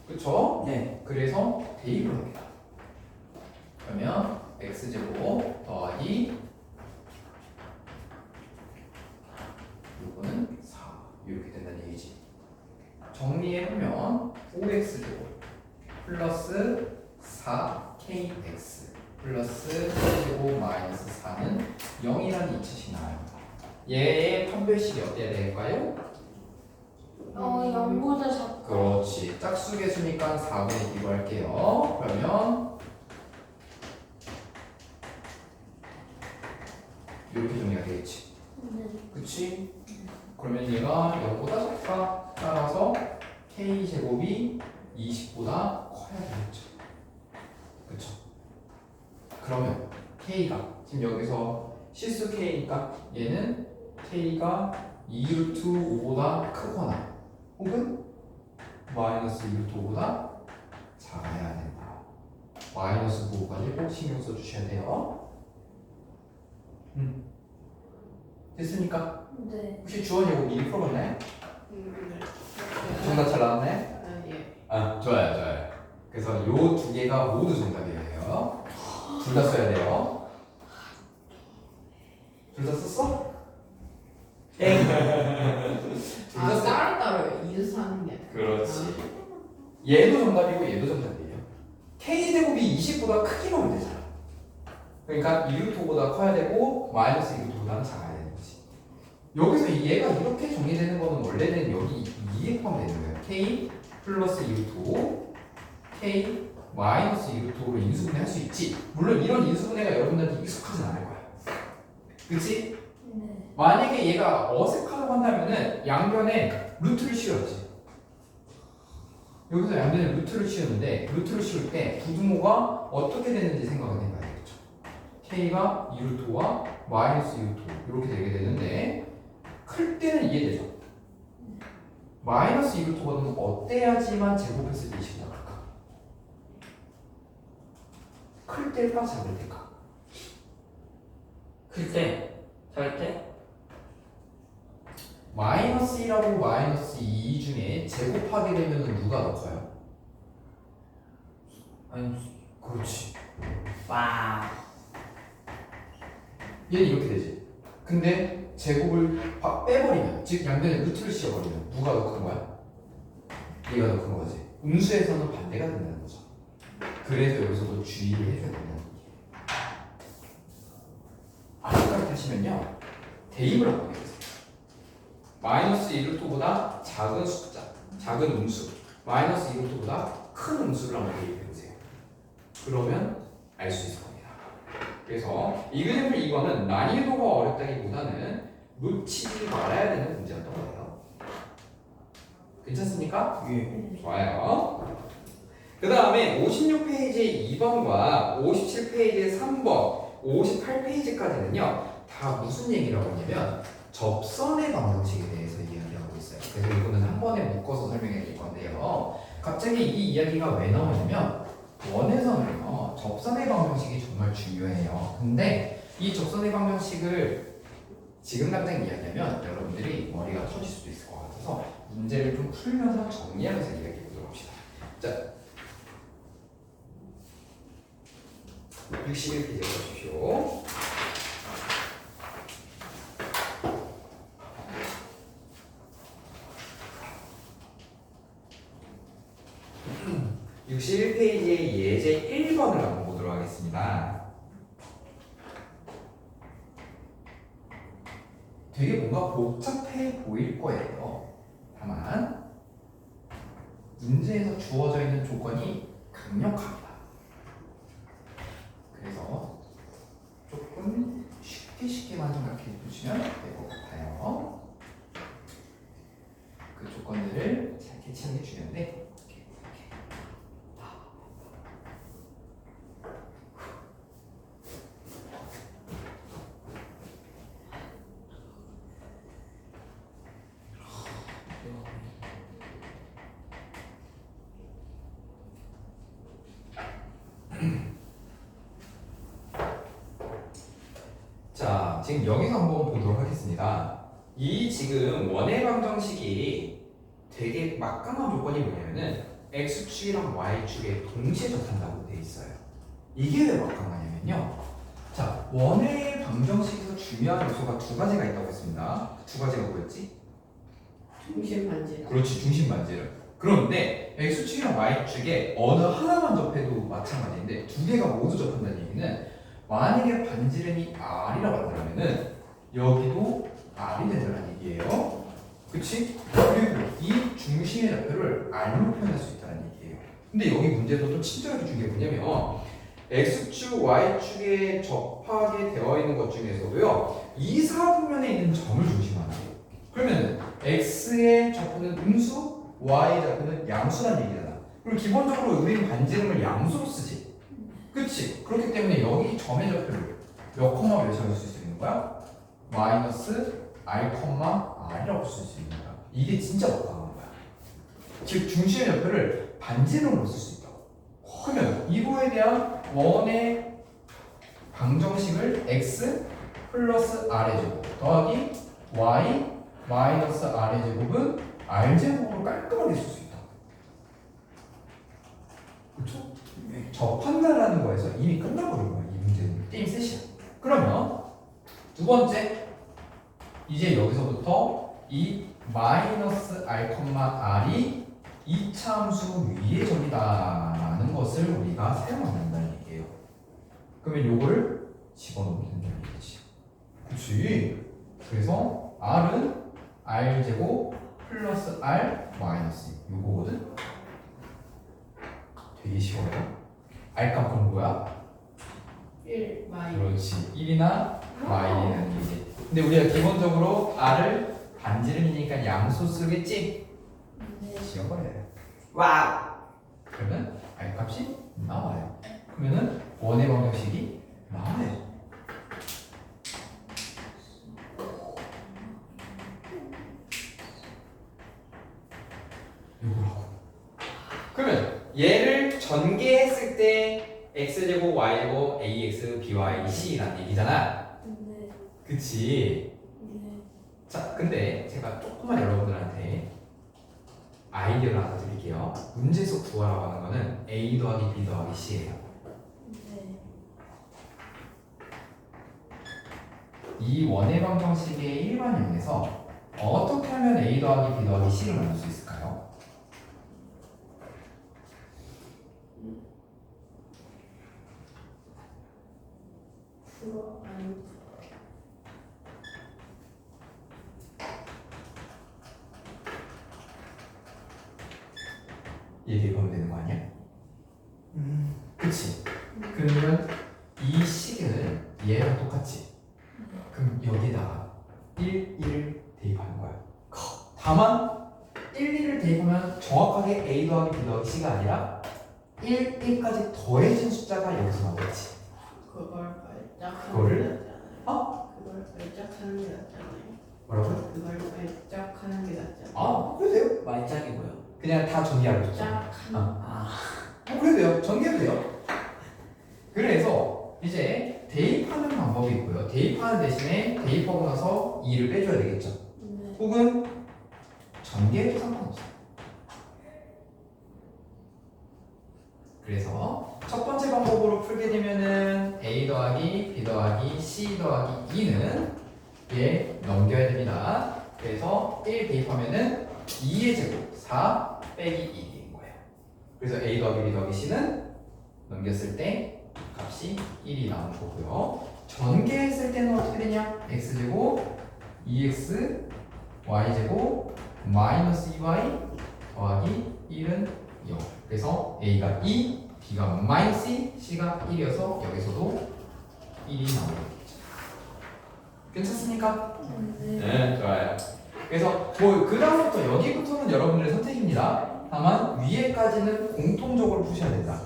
Speaker 2: 그쵸?
Speaker 4: 네.
Speaker 2: 그래서 대입을 합니다. 그러면 x제곱 더하기 요거는 4 이렇게 된다는 얘기지. 정리해보면 5x제곱 플러스 4kx 플러스 x제곱 마이너스 4는 0이라는 이치식 나와요. 얘의 판별식이 어때야 될까요?
Speaker 1: 0보다 작고.
Speaker 2: 그렇지. 짝수 개수니까 4분의 2로 할게요. 그러면 이렇게 정리가 되겠지. 그치? 그러면 얘가 0보다 작다. 따라서 k제곱이 20보다 커야 되겠죠. 그쵸? 그러면 k가 지금 여기서 실수 k니까 얘는 k가 2루트 5보다 크거나 혹은 마이너스 2루트 5보다 작아야 된다. 마이너스 9까지 꼭 신경 써주셔야 돼요. 됐습니까?
Speaker 1: 네.
Speaker 2: 혹시 주원이 이거 미리 풀어봤나요?
Speaker 3: 네.
Speaker 2: 정답 잘 나왔나요?
Speaker 3: 예.
Speaker 2: 아 좋아요 좋아요. 그래서 요 두 개가 모두 정답이에요. 둘 다 써야 돼요. 둘 다 썼어? 땡. 둘 다 써.
Speaker 3: 따로따로 이유사는 게.
Speaker 2: 그렇지. 얘도 정답이고 얘도 정답이에요. k제곱이 20보다 크기만 하면 되잖아. 그러니까 2루트보다 커야 되고 마이너스 2루트보다는 작아야 되는 거지. 여기서 얘가 이렇게 정리되는 거는 원래는 여기 2에 포함되는 거예요. k 플러스 2루트 k 마이너스 2루트로 인수분해 할 수 있지. 물론 이런 인수분해가 여러분들한테 익숙하진 않을 거야. 그치?
Speaker 1: 네.
Speaker 2: 만약에 얘가 어색하다고 한다면은 양변에 루트를 씌워야지. 여기서 양변에 루트를 씌우는데 루트를 씌울 때 부등호가 어떻게 되는지 생각을 해봐야 되겠죠. k가 2루트와 마이너스 2루트 이렇게 되게 되는데 클 때는 이해되죠. 마이너스 2루트거든 어때야지만 제곱했을 때 20보다 클까? 클 때일까 작을 때일까?
Speaker 4: 클 때, 잘 때,
Speaker 2: 1하고 마이너스 2 중에 제곱하게 되면 누가 더 커요?
Speaker 4: 아니
Speaker 2: 그렇지.
Speaker 4: 와
Speaker 2: 얘는 이렇게 되지. 근데 제곱을 빼버리면, 즉 양변에 루트를 씌워버리면 누가 더 큰 거야? 얘가 더 큰 거지. 음수에서는 반대가 된다는 거죠. 그래서 여기서도 주의를 해줘야 된다는 얘기예요. 아까까지 하시면요, 대입을 하고 계세요. 마이너스 1루트보다 작은 숫자, 작은 음수, 마이너스 2루트보다 큰 음수를 한번 대입해보세요. 그러면 알 수 있을 겁니다. 그래서 이그램플 2번은 난이도가 어렵다기보다는 놓치지 말아야 되는 문제였던 거예요. 괜찮습니까?
Speaker 4: 예.
Speaker 2: 좋아요. 그 다음에 56페이지의 2번과 57페이지의 3번, 58페이지까지는요 다 무슨 얘기라고 하냐면 접선의 방정식에 대해서 이야기하고 있어요. 그래서 이거는 한 번에 묶어서 설명해 드릴 건데요. 갑자기 이 이야기가 왜 나오냐면 원에서는요 접선의 방정식이 정말 중요해요. 근데 이 접선의 방정식을 지금 당장 이야기하면 여러분들이 머리가 터질 수도 있을 것 같아서 문제를 좀 풀면서 정리하면서 이야기해 보도록 합시다. 자, 61페이지 보십시오. 음, 61페이지의 예제 1번을 한번 보도록 하겠습니다. 되게 뭔가 복잡해 보일 거예요. 다만 문제에서 주어져 있는 조건이 강력합니다. 그래서 조금 쉽게만 생각해 보시면 될 것 같아요. 그 조건들을 잘 캐치하는 게 중요한데 자, 지금 여기서 한번 보도록 하겠습니다. 이 지금 원의 방정식이 되게 막강한 조건이 뭐냐면은 x축이랑 y축에 동시에 접한다고 돼 있어요. 이게 왜 막강하냐면요. 자, 원의 방정식에서 중요한 요소가 두 가지가 있다고 했습니다. 두 가지가 뭐였지?
Speaker 3: 중심 반지.
Speaker 2: 그렇지, 중심 반지름. 그런데 x축이랑 y축에 어느 하나만 접해도 마찬가지인데 두 개가 모두 접한다는 얘기는 만약에 반지름이 r이라고 한다면은 여기도 r이 된다는 얘기예요. 그치? 그리고 이 중심의 좌표를 r로 표현할 수 있다는 얘기예요. 근데 여기 문제도 좀 친절하게 준 게 뭐냐면 x축, y축에 접하게 되어 있는 것 중에서도요 이사분면에 있는 점을 중심하는 거예요. 그러면 x의 좌표는 음수, y의 좌표는 양수라는 얘기잖아. 그리고 기본적으로 우리는 반지름을 양수로 쓰지. 그치? 그렇기 때문에 여기 점의 좌표를 몇 콤마 몇 적을 쓸 수 있는 거야? 마이너스 r, r이라고 쓸 수 있는 거야. 이게 진짜 막강한 거야. 즉 중심의 좌표를 반지름으로 쓸 수 있다고. 그러면 이거에 대한 원의 방정식을 x 플러스 r의 제곱 더하기 y 마이너스 r의 제곱은 r 제곱으로 깔끔하게 쓸 수 있다. 그렇죠? 접한다라는 거에서 이미 끝나버린 거야. 이 문제는 게임 셋이야. 그러면 두 번째, 이제 여기서부터 이 마이너스 r, r이 이차함수 위의 점이다라는 것을 우리가 사용한다는 얘기예요. 그러면 요거를 집어넣으면 된다는 얘기지. 그치? 그래서 r은 r 제곱 플러스 r 마이너스 요거거든. 되게 쉬워요. r값 그럼 뭐야?
Speaker 3: 1 마이.
Speaker 2: 그렇지. 1이나 y는 이제. 근데 우리가 기본적으로 r을 반지름이니까 양수 쓰겠지?
Speaker 1: 네.
Speaker 2: 지워버려요.
Speaker 4: 와우.
Speaker 2: 그러면 r 값이 나와요. 그러면은 원의 방정식이 나와요. 요거라고. 그러면 얘를 전개했을 때 x제곱 y제곱 ax by c라는 얘기잖아.
Speaker 1: 네.
Speaker 2: 그치?
Speaker 1: 네.
Speaker 2: 자, 근데 제가 조금만 여러분들한테 아이디어를 하나 드릴게요. 문제에서 구하라고 하는 거는 A 더하기 B 더하기 C예요.
Speaker 1: 네.
Speaker 2: 이 원의 방정식의 일반형에서 어떻게 하면 A 더하기 B 더하기 C를 만들 수 있을까요?
Speaker 3: 풀어 아니
Speaker 2: 얘 대입하면 되는 거 아니야? 그치? 그러면 이 식은 얘랑 똑같지? 그럼 여기다가 1, 1을 대입하는 거야. 다만 1, 1을 대입하면 정확하게 A 더하기 B 더하기 C가 아니라 1, 1까지 더해진 숫자가 여기서 나오겠지.
Speaker 3: 그걸 발짝
Speaker 2: 그거를?
Speaker 3: 하는 게 낫잖아요. 그걸 발짝 하는 게 낫잖아요.
Speaker 2: 뭐라고요?
Speaker 3: 그걸 발짝 하는 게 낫잖아요.
Speaker 2: 아, 그래도 돼요.
Speaker 4: 말짝이 뭐야?
Speaker 2: 그냥 다 정리하고 있죠.
Speaker 3: 짝 하는
Speaker 4: 아,
Speaker 2: 그래도 돼요. 정리해도 돼요. 그래서 이제 대입하는 방법이 있고요. 대입하는 대신에 대입하고 나서 2를 빼줘야 되겠죠.
Speaker 1: 네.
Speaker 2: 혹은 전개해도 상관없어요. 그래서 첫 번째 방법으로 풀게 되면은 A 더하기 B 더하기 C 더하기 2는 얘 넘겨야 됩니다. 그래서 1 대입하면은 2의 제곱 4 빼기 1인 거예요. 그래서 A 더하기 B 더하기 C는 넘겼을 때 값이 1이 나오는 거고요. 전개했을 때는 어떻게 되냐? x제곱 2x y제곱 마이너스 2y 더하기 1은 0. 그래서 a가 2, b가 마이너스 2, c가 1이어서 여기서도 1이 나오는 거죠. 괜찮습니까? 네, 좋아요. 그래서 뭐 그 다음부터 여기부터는 여러분들의 선택입니다. 다만 위에까지는 공통적으로 푸셔야 된다.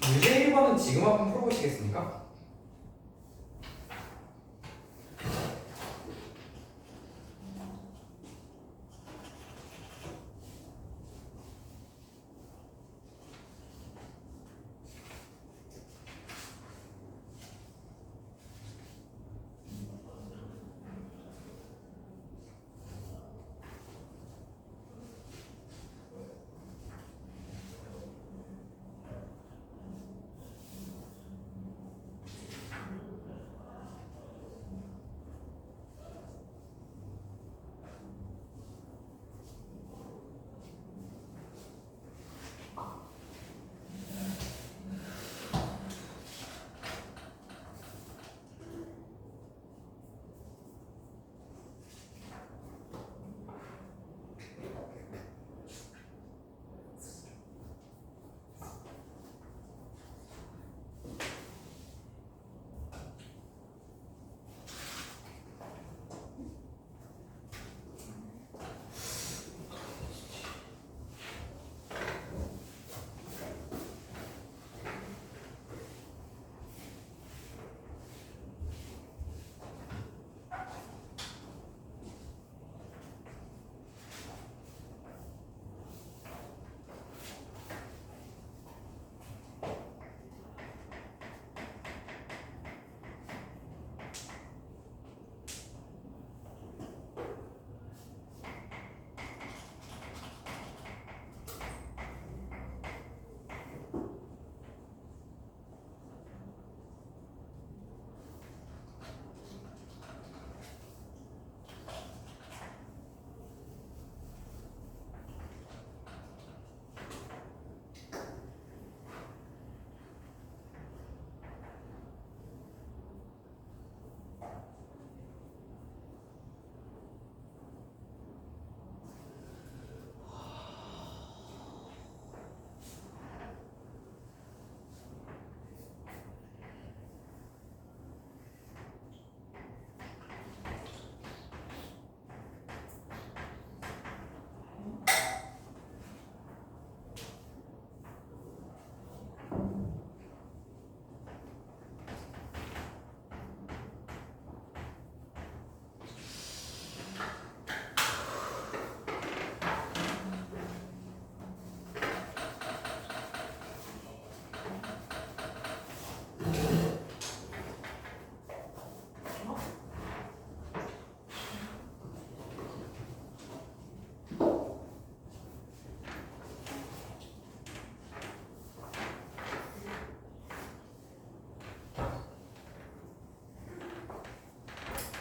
Speaker 2: 문제 1번은 지금 한번 풀어보시겠습니까?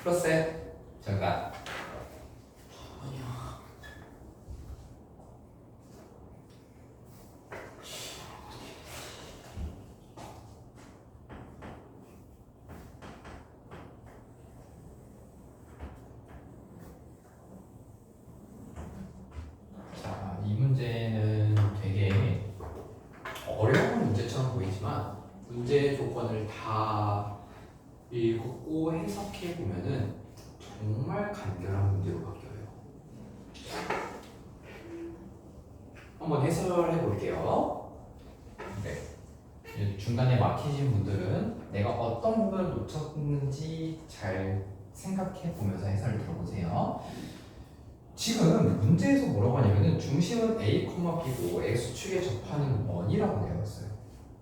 Speaker 2: 풀었어요? 잠깐. 자, 이 문제는 되게 어려운 문제처럼 보이지만 문제 조건을 다 읽고 해석해 보면은 정말 간결한 문제로 바뀌어요. 한번 해설해 볼게요. 네. 중간에 막히신 분들은 내가 어떤 부분을 놓쳤는지 잘 생각해 보면서 해설을 들어보세요. 지금 문제에서 뭐라고 하냐면은 중심은 A, B고 X축에 접하는 원이라고 되어 있어요.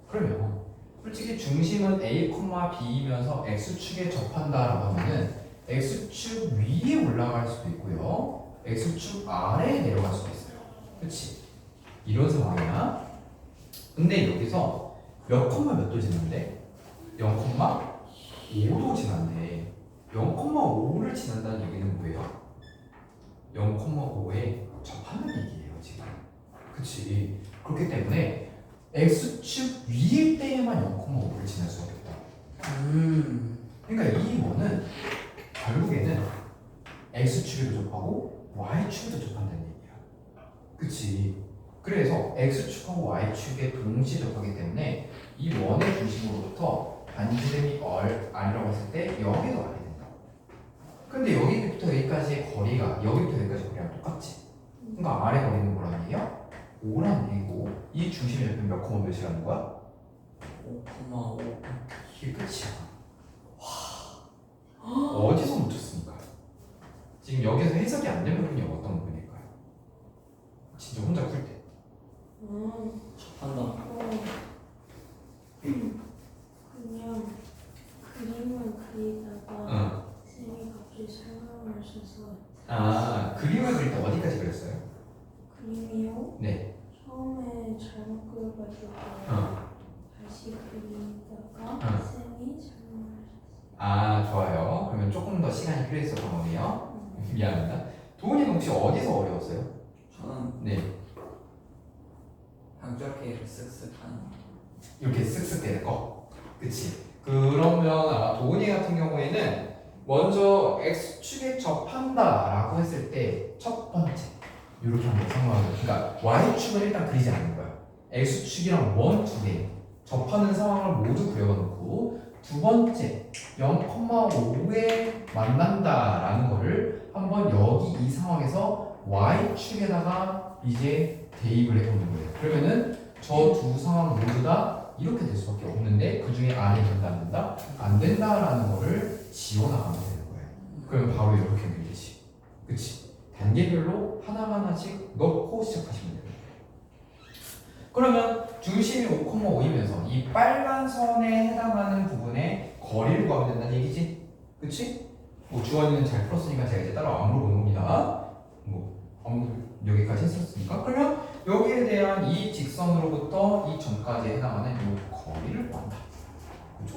Speaker 2: 그러면 솔직히 중심은 A, B이면서 X축에 접한다라고 하면은 X축 위에 올라갈 수도 있고요. X축 아래에 내려갈 수도 있어요. 그치? 이런 상황이야. 근데 여기서 몇 도 지난대? 0,5도 지난대. 0,5를 지난다는 얘기는 뭐예요? 0,5에 접한다는 얘기예요, 지금. 그치? 그렇기 때문에 X축 위일 때에만 0,5를 지날 수 없겠다. 그러니까 이 원은 결국에는 X축에도 접하고 Y축에도 접한다는 얘기야. 그치? 그래서 X축하고 Y축에 동시에 접하기 때문에 이 원의 중심으로부터 반지름이 R이라고 했을 때 여기도 R이 된다. 근데 여기부터 여기까지의 거리가 여기부터 여기까지 거리랑 똑같지? 그러니까 R의 거리는 뭐라는 얘기야? 5라는 얘기고 이 중심이 잡히면 몇 콤마 몇이라는 거야?
Speaker 4: 5,5.
Speaker 2: 이게 끝이야. 어디서 묻혔습니까? 지금 여기서 해석이 안 되는 부분이 어떤 부분일까요? 진짜 혼자 풀 때.
Speaker 4: 접한다.
Speaker 1: 그냥 그림을 그리다가 쌤이 갑자기 설명을 하셔서
Speaker 2: 아, 그림을 그릴 때 어디까지 그렸어요?
Speaker 1: 그림이요?
Speaker 2: 네.
Speaker 1: 처음에 잘못 그려가지고 다시 그리다가 쌤이 설명을 하셨어요.
Speaker 2: 아, 좋아요. 그러면 조금 더 시간이 필요했었던 거네요. 미안합니다. 도훈이는 혹시 어디서 어려웠어요?
Speaker 4: 저는
Speaker 2: 네.
Speaker 4: 저렇게 쓱쓱 하는 거.
Speaker 2: 이렇게 쓱쓱 되는 거. 그치? 그러면 아마 도훈이 같은 경우에는 먼저 X축에 접한다라고 했을 때 첫 번째 이렇게 한번 상황을 그러니까 Y축을 일단 그리지 않는 거야. X축이랑 원 두 개 접하는 상황을 모두 그려놓고 두 번째 0,5에 만난다라는 거를 한번 여기 이 상황에서 Y축에다가 이제 대입을 해보는 거예요. 그러면은 저 두 상황 모두 다 이렇게 될 수밖에 없는데 그 중에 안에 된다 안 된다? 안 된다라는 거를 지워나가면 되는 거예요. 그러면 바로 이렇게 되지. 그치? 단계별로 하나하나씩 넣고 시작하시면 돼요. 그러면 중심이 5,5이면서 이 빨간 선에 해당하는 부분의 거리를 구하면 된다는 얘기지? 그치? 뭐 주원이는 잘 풀었으니까 제가 이제 따로 안 물어보는 겁니다. 뭐 여기까지 했었으니까 그러면 여기에 대한 이 직선으로부터 이 점까지 해당하는 이 거리를 구한다. 그죠?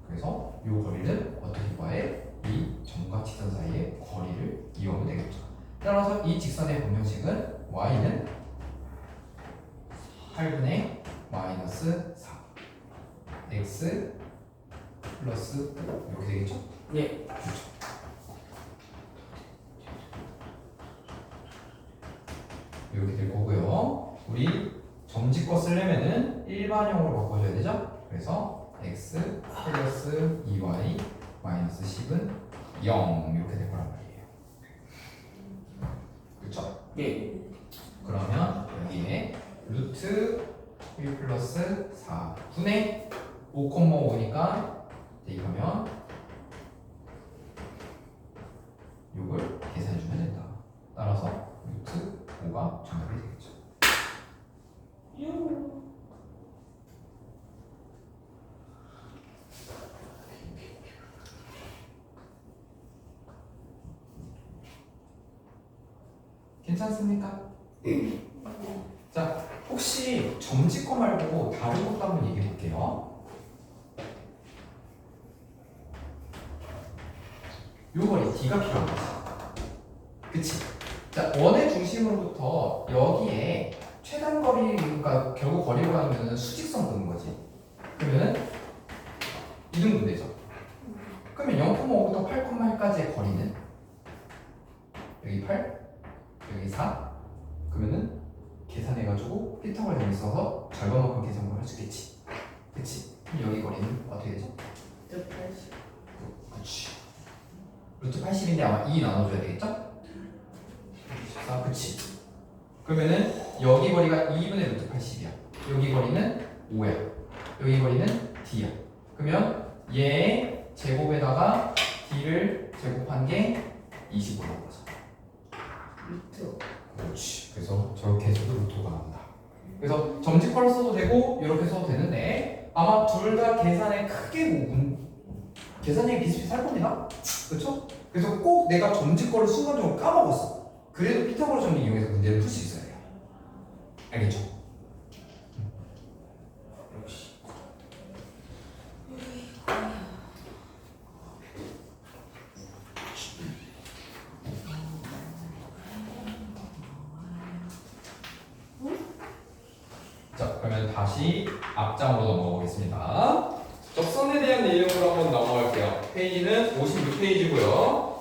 Speaker 2: 그래서 이 거리는 어떻게 구해? 이 점과 직선 사이의 거리를 이용하면 되겠죠. 따라서 이 직선의 방정식은 y는 8분의 마이너스 4 x 플러스 5 이렇게 되겠죠?
Speaker 4: 예.
Speaker 2: 그렇죠. 이렇게 될 거고요. 우리 점집거 쓰려면은 일반형으로 바꿔줘야 되죠? 그래서 x 플러스 2y 마이너스 10은 0 이렇게 될 거란 말이에요. 그렇죠?
Speaker 4: 예.
Speaker 2: 그러면 여기에 루트 1 플러스 4분의 5,5니까 대입하면 이걸 계산해주면 된다. 따라서 루트 5가 정답이 되겠죠. 괜찮습니까? 자, 혹시 점집거 말고 다른 것도 한번 얘기해 볼게요. 요 거리 D가 필요한 거지. 그치? 자, 원의 중심으로부터 여기에 최단 거리, 그러니까 결국 거리를 구하면 수직선 그는 거지. 그러면은 이 정도 되죠. 그러면 0,5부터 8,1까지의 거리는 여기 8, 여기 4. 그러면은 계산해가지고 피타고라스 써서 절반만큼 계산을 할 수 있겠지. 그치? 그럼 여기 거리는 어떻게 되죠?
Speaker 3: 루트 80.
Speaker 2: 그치. 루트 80인데 아마 2 나눠줘야 되겠죠? 14, 그치. 그러면은 여기 거리가 2분의 루트 80이야. 여기 거리는 5야. 여기 거리는 D야. 그러면 얘의 제곱에다가 D를 제곱한 게 25라는 거죠.
Speaker 3: 루트.
Speaker 2: 그렇지. 그래서 저렇게 해서도 루트가 나온다. 그래서 점집과를 써도 되고 이렇게 써도 되는데 아마 둘 다 계산에 크게 계산량이 비슷비슷할 겁니다. 그렇죠? 그래서 꼭 내가 점집과를 순간적으로 까먹었어. 그래도 피타고라스 정리 이용해서 문제를 풀 수 있어야 돼요. 알겠죠? 역시. 자, 그러면 다시 앞장으로 넘어가 보겠습니다. 적선에 대한 내용으로 한번 넘어갈게요. 페이지는 56페이지고요.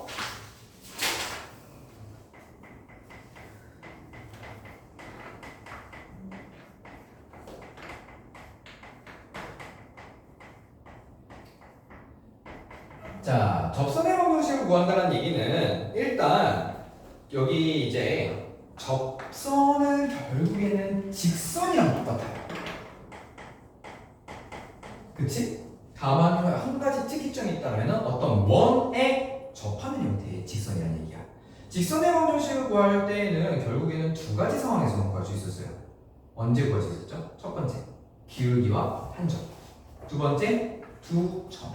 Speaker 2: 자, 접선의 방정식을 구한다는 얘기는 일단 여기 이제 접선은 결국에는 직선이랑 똑같아요. 그치? 다만 한 가지 특이점이 있다면 어떤 원에 접하는 형태의 직선이라는 얘기야. 직선의 방정식을 구할 때에는 결국에는 두 가지 상황에서만 구할 수 있었어요. 언제 구할 수 있었죠? 첫 번째, 기울기와 한 점. 두 번째, 두 점.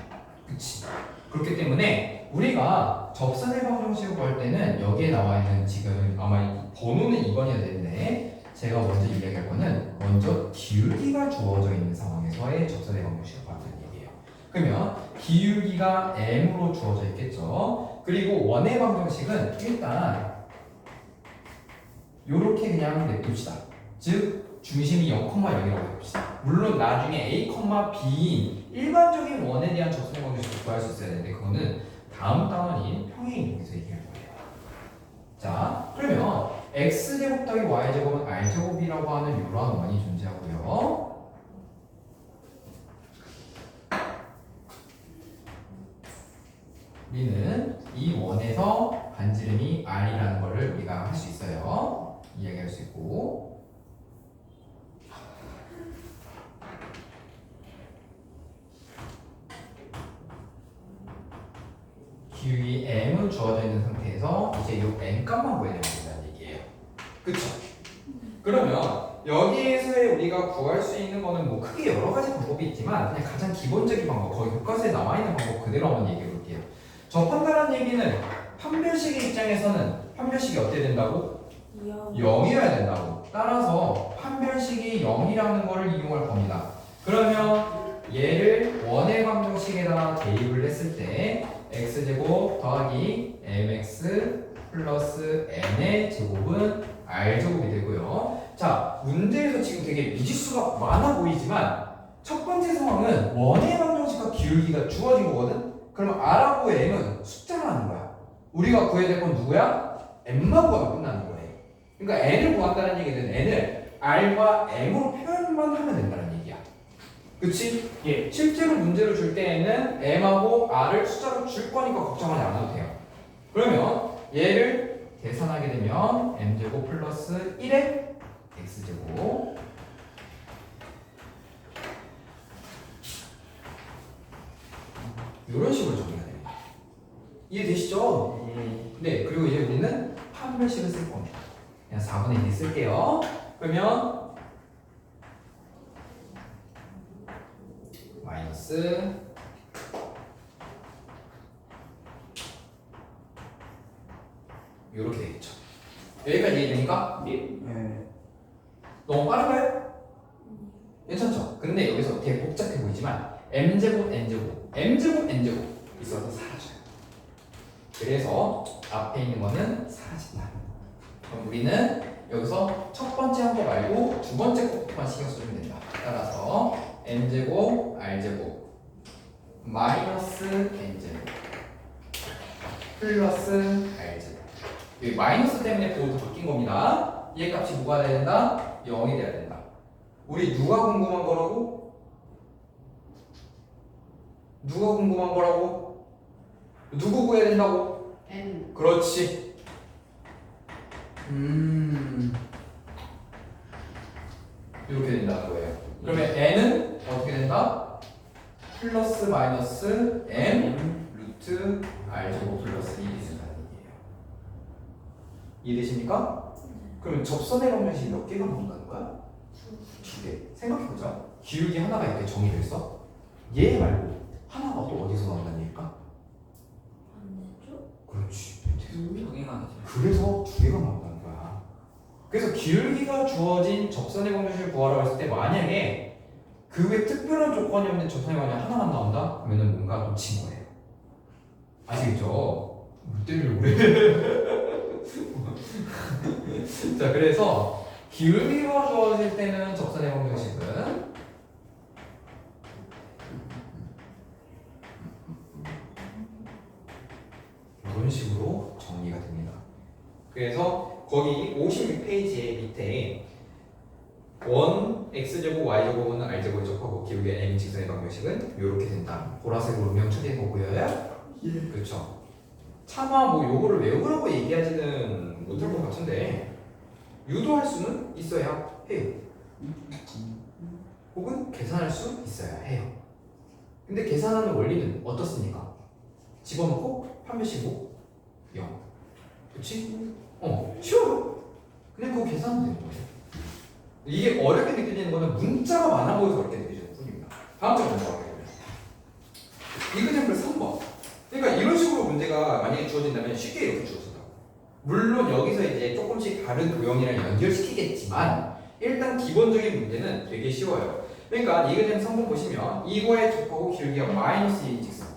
Speaker 2: 그치? 그렇기 때문에 우리가 접선의 방정식을 구할 때는 여기에 나와 있는 지금 아마 번호는 2번이어야 되는데 제가 먼저 이야기할 거는 먼저 기울기가 주어져 있는 상황에서의 접선의 방정식을 구한다는 얘기예요. 그러면 기울기가 m으로 주어져 있겠죠. 그리고 원의 방정식은 일단 이렇게 그냥 냅둡시다. 즉 중심이 0,0이라고 해봅시다. 물론 나중에 a, b인 일반적인 원에 대한 접선의 방정식을 구할 수 있어야 되는데 그거는 다음 단원인 평행이동에서 얘기할 거예요. 자, 그러면 x제곱 더하기 y제곱은 r제곱이라고 하는 이러한 원이 존재하고요. 우리는 이 원에서 반지름이 r이라는 거를 우리가 할 수 있어요. 이야기할 수 있고. 기울기 m은 주어져 있는 상태에서 이제 이 m 값만 구해내면 된다는 얘기예요. 그쵸? 그러면 여기에서의 우리가 구할 수 있는 거는 뭐 크게 여러 가지 방법이 있지만 그냥 가장 기본적인 방법, 거의 교과서에 남아있는 방법 그대로 한번 얘기해 볼게요. 접한다는 얘기는 판별식의 입장에서는 판별식이 어떻게 된다고? 0이어야 된다고. 따라서 판별식이 0이라는 거를 이용할 겁니다. 그러면 얘를 원의 방정식에다 대입을 했을 때 x제곱 더하기 mx 플러스 n의 제곱은 r제곱이 되고요. 자, 문제에서 지금 되게 미지수가 많아 보이지만 첫 번째 상황은 원의 방정식과 기울기가 주어진 거거든? 그러면 r하고 m은 숫자라는 거야. 우리가 구해야 될 건 누구야? m만 구하면 끝나는 거래. 그러니까 n을 구한다는 얘기는 n을 r과 m으로 표현만 하면 된다는 얘기야. 그치? 예. 실제로 문제를 줄 때에는 m하고 r을 숫자로 줄 거니까 걱정하지 않아도 돼요. 그러면 얘를 계산하게 되면 m제곱 플러스 1의 x제곱 이런 식으로 정리가 됩니다. 이해되시죠? 네. 그리고 이제 우리는 판별식을 쓸 겁니다. 그냥 4분의 1 쓸게요. 그러면 마이너스 이렇게 되겠죠. 여기까지 이해됩니까?
Speaker 4: 네.
Speaker 2: 너무 빠른가요? 괜찮죠? 근데 여기서 되게 복잡해 보이지만 m제곱 n제곱 m제곱 n제곱 있어서 사라져요. 그래서 앞에 있는 거는 사라진다. 그럼 우리는 여기서 첫 번째 한 거 말고 두 번째 것만 신경 써주면 된다. 따라서 n제곱 r제곱 마이너스 n제곱 플러스 r제곱. 여기 마이너스 때문에 보호도 바뀐 겁니다. 얘 값이 뭐가 돼야 된다? 0이 돼야 된다. 우리 누가 궁금한 거라고? 누가 궁금한 거라고? 누구 구해야 된다고?
Speaker 3: N.
Speaker 2: 그렇지. 이렇게 된다는 거예요. 그러면 n은 어떻게 된다? 플러스 마이너스 m 루트 r 제곱 플러스 1이 된다는 얘기예요. 이해되십니까? 그러면 접선의 방정식이 몇 개가 나온다는 거야? 두 개. 생각해보자. 기울기 하나가 이렇게 정의돼 있어. 얘 말고 하나가 또 어디서 나온다는 얘기일까?
Speaker 1: 반대쪽?
Speaker 2: 그렇지.
Speaker 4: 여기가 되죠.
Speaker 2: 그래서 두 개가 나온다는 거야. 그래서 기울기가 주어진 접선의 방정식을 구하라고 했을 때 만약에 그 외 특별한 조건이 없는 접선의 방정식 하나만 나온다? 그러면은 뭔가 놓친 거예요. 아시겠죠? 뭘 때리려고 그래? 자, 그래서 기울기가 주어질 때는 접선의 방정식은 이런 식으로 정리가 됩니다. 그래서 거기 56페이지의 밑에 원 x제곱 y제곱은 r제곱을 접하고 기울기 m 직선의 방정식은 이렇게 된다. 보라색으로 명처리된 거 보여요?
Speaker 4: 예.
Speaker 2: 그렇죠. 차마 뭐 요거를 외우라고 얘기하지는 못할 것 같은데 유도할 수는 있어야 해요. 혹은 계산할 수 있어야 해요. 근데 계산하는 원리는 어떻습니까? 집어넣고 판별식고 0. 그치? 쉬워요. 그냥 그거 계산하면 되는 거예요. 이게 어렵게 느껴지는 거는 문자가 많아 보여서 어렵게 느껴지는 뿐입니다. 다음 장 넘어갈게요. 이그젠플 3번. 그러니까 이런 식으로 문제가 만약에 주어진다면 쉽게 이렇게 주어진다. 물론 여기서 이제 조금씩 다른 도형이랑 연결시키겠지만 일단 기본적인 문제는 되게 쉬워요. 그러니까 이그젠플 3번 보시면 이거에 접하고 기울기가 마이너스 1인 직선.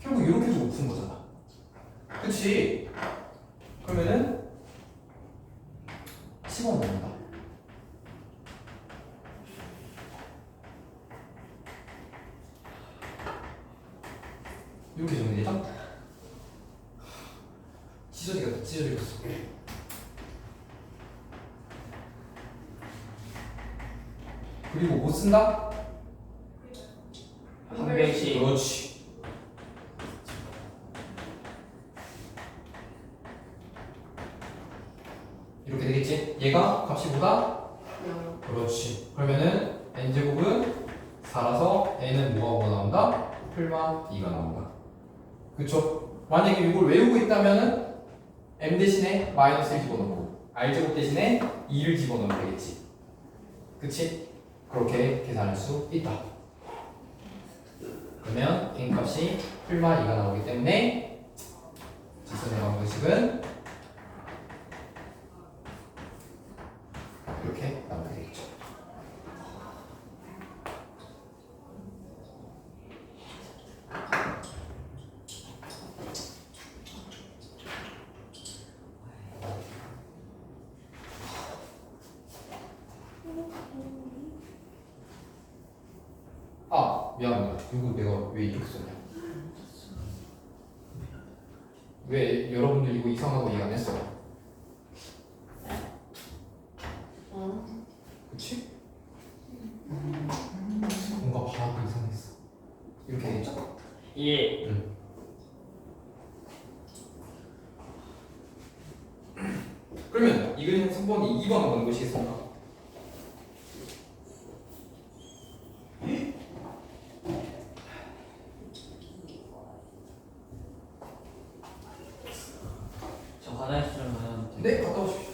Speaker 2: 결국 이렇게 해서 푼 거잖아. 그치? 그러면은 10원 나온다. 이렇게 정리되죠? 찢어지겠어. 그리고 못 쓴다?
Speaker 4: 판별식.
Speaker 2: 그렇지. 이렇게 되겠지? 얘가 값이 보다?
Speaker 3: 0.
Speaker 2: 그렇지. 그러면은 n제곱은 4라서 n은 뭐하고 나온다? 풀마 2가 나온다. 그쵸? 만약에 이걸 외우고 있다면은 m 대신에 마이너스를 집어넣고 r제곱 대신에 2를 집어넣으면 되겠지. 그치? 그렇게 계산할 수 있다. 그러면 n 값이 풀마 2가 나오기 때문에 직선의 방정식은 이렇게 나오게 되겠죠. 아, 미안합니다. 이거 내가 왜 이렇게 썼냐? 왜 여러분들 이거 이상하고 이해 안 했어요? 그치? 뭔가 봐도 이상했어. 이렇게 되겠죠?
Speaker 4: 예.
Speaker 2: 그러면 이 그림 3번이 2번 어느 것이 있습니까?
Speaker 4: 저 화장실 좀 가야 돼.
Speaker 2: 네, 갔다 오십시오.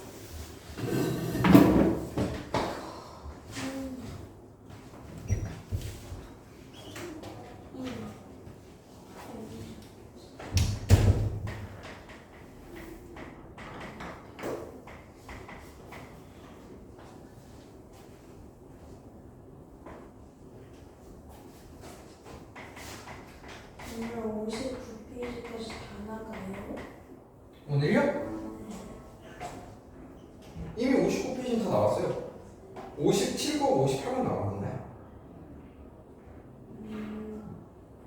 Speaker 1: 오늘 59페이지까지 다 나가요?
Speaker 2: 오늘요? 이미 59페이지는 다 나왔어요. 57과 58만 나왔나요?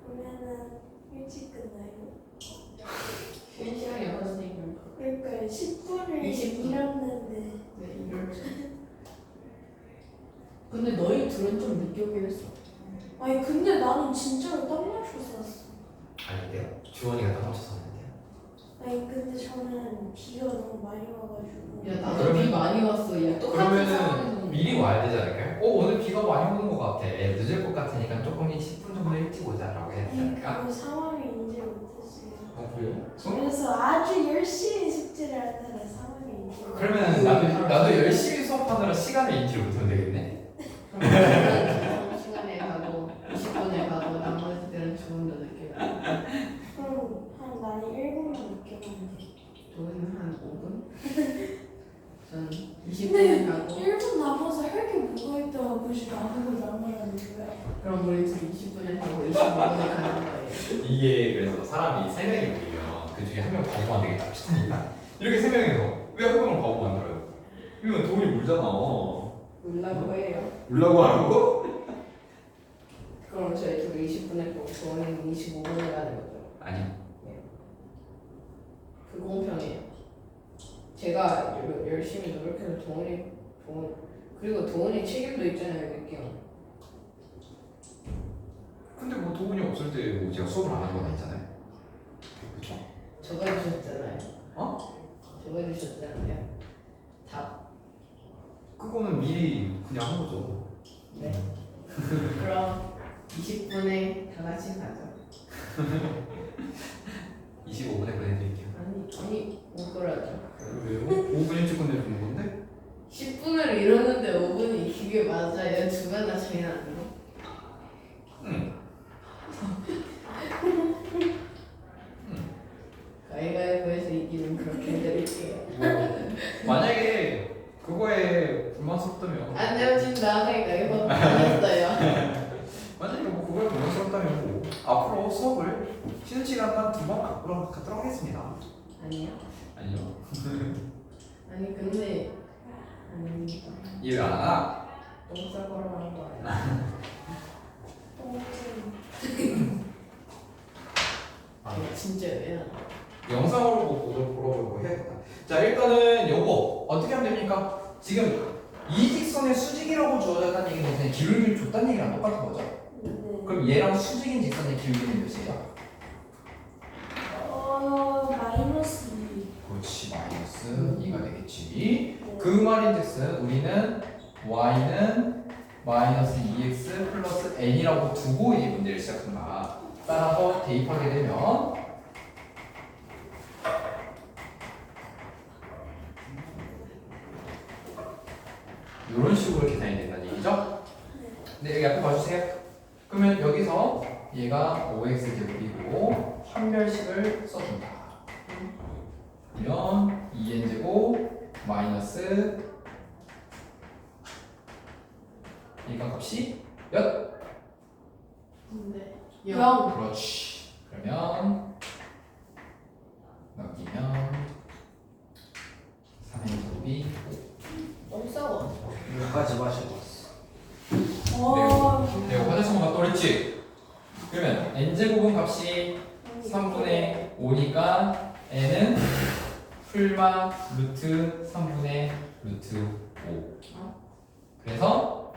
Speaker 1: 그러면은 일찍 끝나요?
Speaker 3: 쉬는 시간이 없었으니까.
Speaker 1: 그러니까 10분을
Speaker 3: 20분.
Speaker 1: 잃었는데
Speaker 3: 네, 이럴 줄. 근데 너희 둘은 좀 늦게 오긴 했어.
Speaker 1: 아니 근데 나는 진짜로 딱 맞춰서 왔어.
Speaker 2: 아닌데요. 주원이가 딱 맞춰서 왔는데요.
Speaker 1: 아니 근데 저는 비가 너무 많이 와가지고
Speaker 3: 야, 나도
Speaker 2: 그러면-
Speaker 3: 비 많이 왔어. 야, 똑같은 상황에서.
Speaker 2: 그러면은 미리 와야 되지 않을까요? 오늘 비가 많이 오는 것 같아. 늦을 것 같으니까 조금 10분 정도 일찍 오자라고 해야 되지
Speaker 1: 아니
Speaker 2: 않을까?
Speaker 1: 그 상황을 인지 못했어요.
Speaker 2: 그래요?
Speaker 1: 그래서 아주 열심히 숙제를 하느라 상황을 인지 못했어요.
Speaker 2: 그러면 나도 열심히 수업하느라 시간을 인지를 못하면 되겠네?
Speaker 3: 그럼 시간에 가고 20분에 가고 나머지 때는 조금 더 늦게 가고.
Speaker 1: 그럼 한 나는 1분만 늦게 가면 돼.
Speaker 3: 저는 한 5분? 전 20분에 가고.
Speaker 1: 1분 남아서 할 게 뭐가 있다고 굳이 아무도 남아라는 거야.
Speaker 3: 그럼 우리 둘 20분에 가고 25분에 가는 거예요.
Speaker 2: 이게 그래서 사람이 3명이 모이면 그 중에 한 명 바보 만들겠다 싶으니까 이렇게 3명이서 왜 한 명을 바보 만들어요? 이러면 돈이 물잖아.
Speaker 3: 울라고 해요.
Speaker 2: 물라고 하고?
Speaker 3: 그럼 저희 둘 20분에 가고 저는 25분에 가는 거죠.
Speaker 2: 아니
Speaker 3: 불공평해요. 제가 열심히 노력해서 그리고 도훈이 책임도 있잖아요, 느낌.
Speaker 2: 근데 뭐 도훈이 없을 때 뭐 제가 수업을 안 하거나 있잖아요. 그쵸?
Speaker 3: 저거 해주셨잖아요.
Speaker 2: 어?
Speaker 3: 저거 해주셨잖아요. 답.
Speaker 2: 그거는 미리 그냥 한 거죠.
Speaker 3: 네. 그럼 20분에 다 같이 가죠.
Speaker 2: 25분에 보내드릴게요.
Speaker 3: 아니 못 그러죠.
Speaker 2: 왜요? 5분 일찍 끝내주는 건데?
Speaker 3: 10분을 이뤘는데 5분이 기계 맞아요. 두 배 다 차이 나는데.
Speaker 2: 응.
Speaker 3: 가위바위보에서 이기면 그렇게 해드릴게요.
Speaker 2: 만약에 그거에 불만스럽다면
Speaker 3: 안 되어진다. 가위바위보 했어요.
Speaker 2: 만약에 뭐 그거에 불만스럽다면 뭐 앞으로 수업을 쉬는 시간만 2번 갖도록 하겠습니다.
Speaker 3: 아니요.
Speaker 2: 아니요.
Speaker 3: 아니 근데 아닙니다.
Speaker 2: 이해가 안 하나?
Speaker 3: 똥 싸거로 하는 거 아니야?
Speaker 2: 아,
Speaker 3: 진짜 왜?
Speaker 2: 영상으로 보러 해야겠다. 자 일단은 요거 어떻게 하면 됩니까? 지금 이 직선의 수직이라고 주어졌다는 얘기는 그냥 기울기를 줬다는 얘기랑 똑같은 거죠?
Speaker 1: 네.
Speaker 2: 그럼 얘랑 수직인 직선의 기울기는 몇이에요?
Speaker 1: 마이너스 2.
Speaker 2: 그렇지 마이너스 2가 되겠지. 그 말인즉슨 우리는 y는 마이너스 2x 플러스 n이라고 두고 이 문제를 시작한다. 따라서 대입하게 되면 이런 식으로 계산이 된다는 얘기죠? 네, 여기 앞에 봐주세요. 그러면 여기서 얘가 5x 제곱이고 한별식을 써준다. 그러면 2n 제곱 마이너스 얘가 값이 몇?
Speaker 3: 근데
Speaker 1: 0.
Speaker 2: 그렇지. 그러면 넘기면 3n 제곱이
Speaker 3: 똥 싸워.
Speaker 4: 여기까지 마시고
Speaker 1: 어.
Speaker 2: 내가 화장실 갔다 그랬지? 그러면 n제곱은 값이 3분의 5니까 n은 풀마 루트 3분의 루트 5. 그래서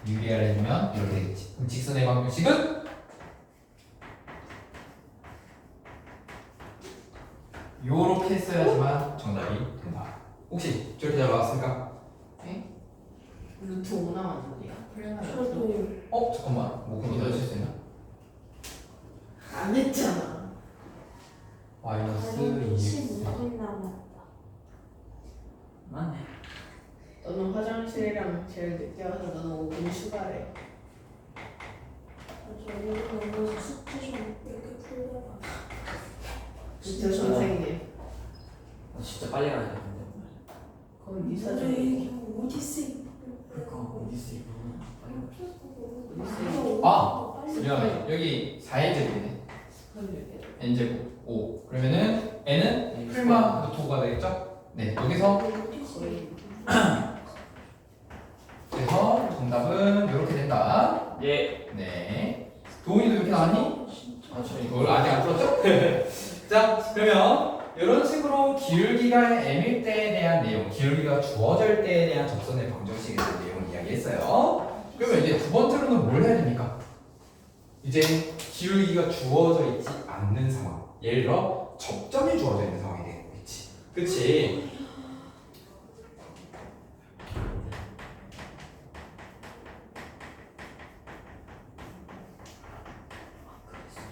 Speaker 2: 유리화를 해주면 이렇게 되겠지. 그럼 직선의 방정식은 요렇게 써야지만 정답이 된다. 혹시 저렇게 잘 나왔습니까?
Speaker 3: 루트 5 나왔는데요.
Speaker 1: 저도요.
Speaker 2: 잠깐만. 뭐 그거 더 하실 수 있나?
Speaker 3: 안 했잖아.
Speaker 2: 마이너스
Speaker 1: 나는
Speaker 2: 2x
Speaker 1: 15분 남았다.
Speaker 4: 맞네.
Speaker 3: 너는 화장실이랑 제일 늦게 와서 너는 5분 추가래.
Speaker 1: 저 오늘 너무 숙제 좀 이렇게 풀다가.
Speaker 3: 진짜 선생님.
Speaker 4: 진짜 빨리 가야 되는데.
Speaker 3: 그건 네
Speaker 1: 근데
Speaker 3: 사정이고.
Speaker 1: 이거 어디 쓰이?
Speaker 4: 그러니까 어디 있어 이거?
Speaker 3: 어디
Speaker 2: 아! 미안해. n제곱이네. n제곱 5. 그러면은 n은 풀마 루트 5가 되겠죠? 네, 여기서 그래서 정답은 이렇게 된다.
Speaker 4: 예.
Speaker 2: 네. 도훈이도 이렇게 나왔니?
Speaker 4: 아, 저
Speaker 2: 이걸 아직 안 풀었죠? 자, 그러면 이런 식으로 기울기가 m일 때에 대한 내용, 기울기가 주어져 있을 때에 대한 접선의 방정식에 대한 내용을 이야기했어요. 그러면 이제 두 번째로는 뭘 해야 됩니까? 이제 기울기가 주어져 있지 않는 상황. 예를 들어 접점이 주어져 있는 상황이 되는 거겠지. 그치?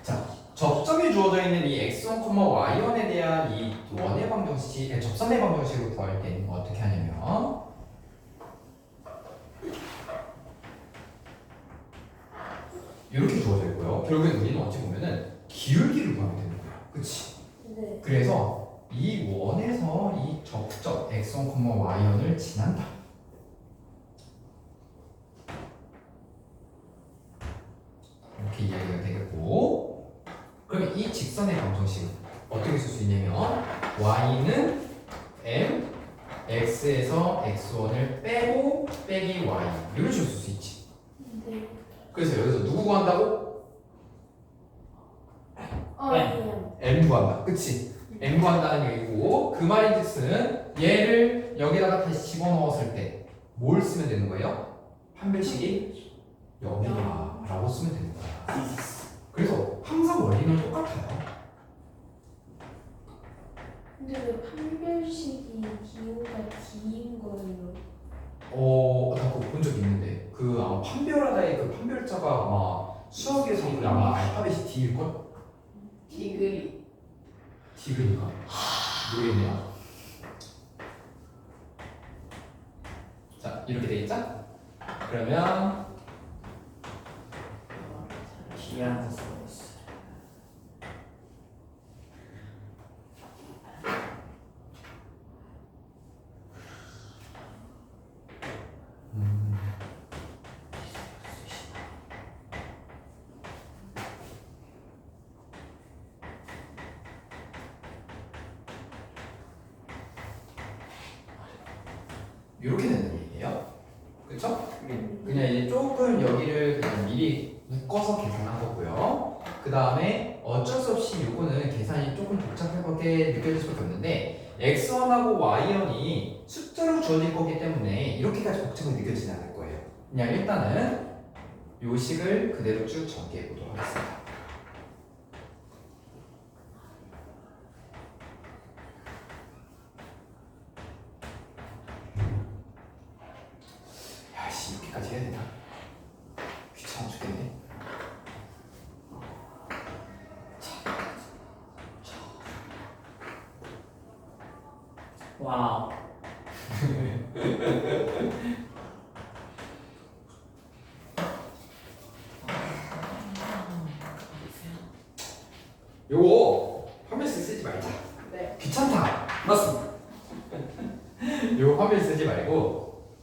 Speaker 2: 자, 접점이 주어져 있는 이 x1, y1에 대한 이 원의 방정식, 접선의 방정식으로 구할 때는 어떻게 하냐면 이렇게 주어져 있고요. 결국엔 우리는 어찌 보면은 기울기를 구하면 되는 거야. 그치?
Speaker 1: 네.
Speaker 2: 그래서 이 원에서 이 접점 x1, y1을 지난다. 이렇게 이야기가 되겠고, 그러면 이 직선의 방정식은 어떻게 쓸 수 있냐면 y는 m, x에서 x1을 빼고 빼기 y 이런 식으로 쓸 수 있지.
Speaker 1: 네.
Speaker 2: 그래서 여기서 누구 구한다고?
Speaker 1: 아니요.
Speaker 2: m 구한다. 그치? m 구한다는 얘기고, 그 말인즉슨 얘를 여기다가 다시 집어넣었을 때 뭘 쓰면 되는 거예요? 판별식이 0이다 라고 쓰면 되는 거야. 그래서 항상 원리는 똑같아요.
Speaker 1: 근데 왜 판별식이 기호가 D인 거예요?
Speaker 2: 나 그거 본 적 있는데 아마 판별하다의 그 판별자가 아마 수학에서 아마 알파벳이 D일걸?
Speaker 3: 디그리.
Speaker 2: D그니까 모르겠네요. 자, 이렇게 되겠죠? 그러면
Speaker 4: 기한테 써있어.
Speaker 2: 이렇게 된다는 얘기예요. 그쵸? 그냥 이제 조금 여기를 그냥 미리 묶어서 계산한 거고요. 그 다음에 어쩔 수 없이 요거는 계산이 조금 복잡하게 느껴질 수밖에 없는데 x1하고 y1이 숫자로 주어질 거기 때문에 이렇게까지 복잡하게 느껴지지 않을 거예요. 그냥 일단은 요 식을 그대로 쭉 전개해 보도록 하겠습니다. 야씨, 이렇게까지 해야 되나? 귀찮아 죽겠네.
Speaker 4: 와우.
Speaker 2: 요거 판별식 쓰지 말자.
Speaker 3: 네.
Speaker 2: 귀찮다.
Speaker 4: 맞습니다.
Speaker 2: 요거 판별 쓰지 말고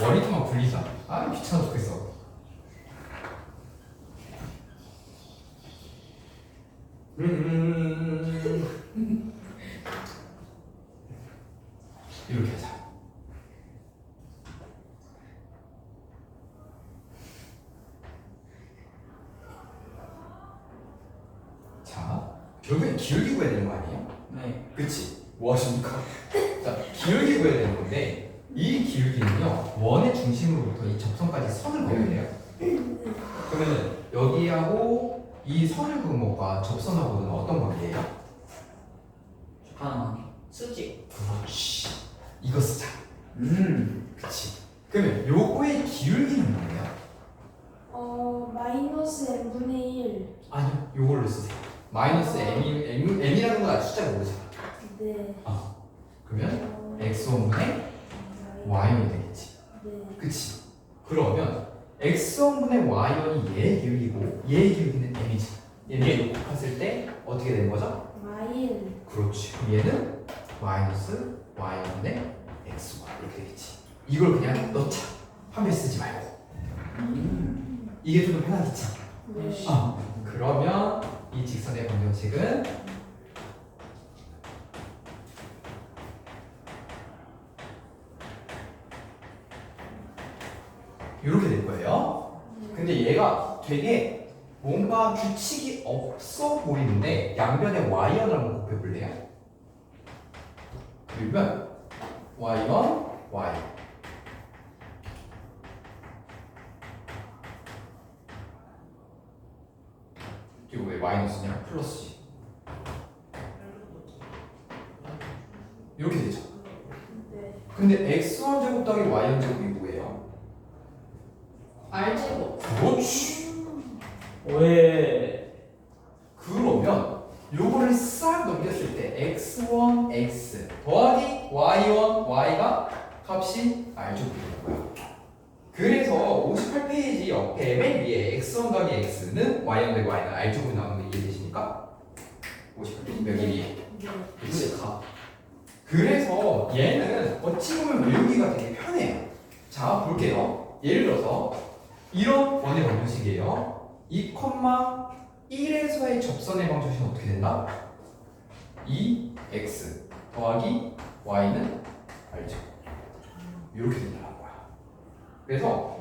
Speaker 2: 원리터만 굴리자. 아, 귀찮아 죽겠어. 이렇게 하자. 자, 결국엔 기울기 구해야 되는 거 아니에요?
Speaker 4: 네.
Speaker 2: 그치? 뭐 하십니까? 자, 기울기 구해야 되는 건데 이 기울기는요 원의 중심으로부터 이 접선까지 선을 그어야 돼요. 그러면은 여기하고 이 선을 그은 것과 접선하고는 어떤 관계예요?
Speaker 4: 하는 관계. 수직.
Speaker 2: 그렇지. 이거 쓰자. 그치. 그러면 요거의 기울기는 뭐예요?
Speaker 1: 마이너스 n분의 1.
Speaker 2: 아니요, 요걸로 쓰세요. 마이너스 m이라는 건 아직 숫자를 모르잖아.
Speaker 1: 네.
Speaker 2: 그러면 x1분의 y1이 되겠지.
Speaker 1: 네.
Speaker 2: 그치? 그러면 x1분의 y1이 얘의 기울기고 얘의 기울기는 m이지. 얘는 곱했을 때 어떻게 되는 거죠?
Speaker 1: 마일.
Speaker 2: 그렇지. 그럼 얘는 마이너스 y1분의 x1 이렇게 되겠지. 이걸 그냥 넣자. 판별 쓰지 말고. 이게 좀 더 편하겠지.
Speaker 3: 네.
Speaker 2: 그러면 이 직선의 방정식은 이렇게 될 거예요. 근데 얘가 되게 뭔가 규칙이 없어 보이는데 양변에 y1을 한번 곱해볼래요? 그러면 y1, y 이거 왜 마이너스냐? 플러스지. 이렇게 되죠.
Speaker 1: 네.
Speaker 2: 근데 x1 제곱 더하기 y1 제곱이 뭐예요?
Speaker 3: R제곱.
Speaker 2: 그렇지.
Speaker 4: 왜?
Speaker 2: 그러면 요거를 싹 넘겼을 때 x1 x 더하기 y1 y가 값이 r제곱이 되는 거야. 그래서 58페이지 옆에 맨 위에 x1 더하기 x는 y1 더하기 y는 r제곱이 나오는 거 이해되십니까? 58페이지 몇 개?
Speaker 4: 근데 가.
Speaker 2: 그래서 얘는 어찌 보면 외우기가 되게 편해요. 자, 볼게요. 예를 들어서 이런 원의 방정식이에요. 2,1에서의 접선의 방정식은 어떻게 된다? 2x 더하기 y는 알죠? 이렇게 된다는 거야. 그래서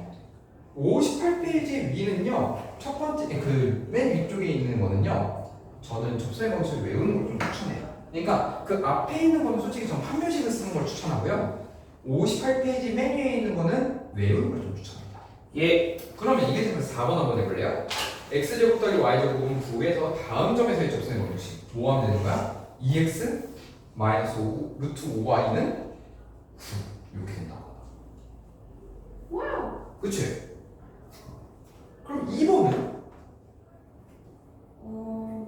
Speaker 2: 58페이지 위는요. 첫 번째 그 맨 위쪽에 있는 거는요. 저는 접선의 방정식을 외우는 걸 좀 추천해요. 그러니까 그 앞에 있는 거는 솔직히 전 판별식을 쓰는 걸 추천하고요. 58페이지 맨 위에 있는 거는 외우는 걸 좀 추천합니다.
Speaker 4: 예.
Speaker 2: 그러면 이게 지금 4번 한번 해볼래요? x제곱 더하기 y제곱은 9에서 다음 점에서의 접선의 방정식 뭐 하면 되는 거야? 2x 마이너스 5 루트 5y는 9 이렇게 된다.
Speaker 3: 와우.
Speaker 2: 그치? 그럼 2번은?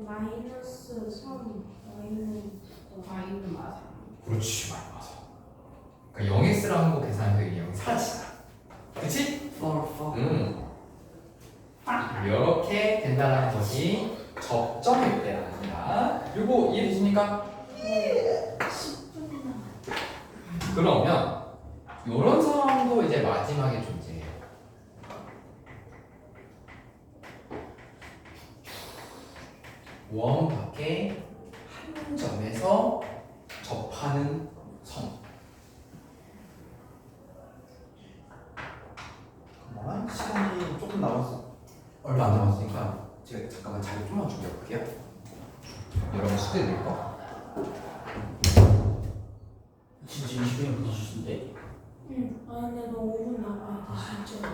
Speaker 1: 마이너스 3 y는
Speaker 3: Y는 맞아.
Speaker 2: 그렇지 많이 맞아. 그러니까 0x라는 거 계산해서 이 0이 사라지잖아. 그치? 이렇게 된다는 것이 접점일 때라는 겁니다. 이거 이해되십니까?
Speaker 1: 10분 남.
Speaker 2: 그러면 이런 상황도 이제 마지막에 존재해요. 원 밖에 한 점에서 접하는 선.
Speaker 5: 잠깐만 시간이 조금 남았어.
Speaker 2: 얼마 안 남았으니까 제가 잠깐만 자료 좀만 준비해 볼게요. 여러분 숙제 낼 거.
Speaker 4: 진짜 20분이 붙으셨는데?
Speaker 1: 응. 아 근데 너 5분 남아야 돼 진짜.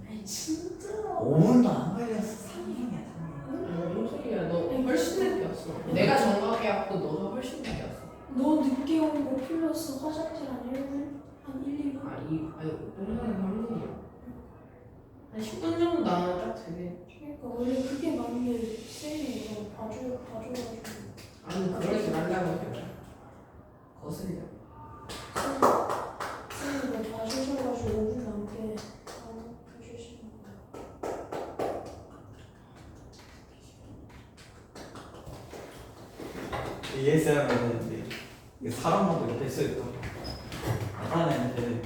Speaker 1: 아니 진짜.
Speaker 5: 5분도 안 걸렸어. 3분이야 3분.
Speaker 3: 뭔 소리야? 너 훨씬 늦게 왔어. 내가 정각해 왔고 너가 훨씬 늦게 왔어.
Speaker 1: 너 늦게 온 거 플러스 화장실 한 1분? 한 1, 2분?
Speaker 3: 아니 동생이 방송이야. 한 10분 정도 나는 딱 되게.
Speaker 1: 그러니까 원래 그게 맞는데 쌤이 너 봐줘가지고
Speaker 3: 아니 그러지 말라고 했잖아. 거슬려.
Speaker 1: 쌤이 너 봐주셔가지고 5분 남게 해주시는 거야.
Speaker 5: ASMR은 이제 이게 사람마다 이렇게 했어요. 다른 애들은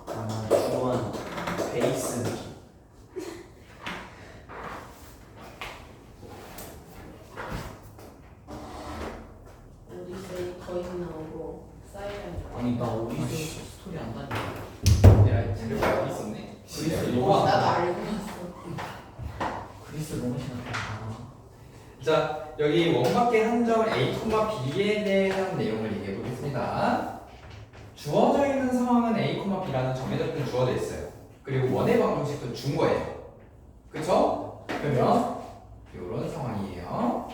Speaker 5: 아마 주요한 베이스 느낌.
Speaker 3: 오디세이 거의 나오고 사이렌.
Speaker 4: 아니 나 어디서 스토리 안 다니.
Speaker 2: 야, 자료가 여기 있었네.
Speaker 4: 그리스
Speaker 3: 와
Speaker 4: 로마.
Speaker 3: 나도 알고 왔어.
Speaker 4: 그리스 로마시나.
Speaker 2: 자, 여기 원 밖에 한 점 A, B에 대한 내용을 얘기해 보겠습니다. 주어져 있는 상황은 A, B라는 점에 접근 주어져 있어요. 그리고 원의 방정식도 준 거예요. 그쵸? 그러면 이런 상황이에요.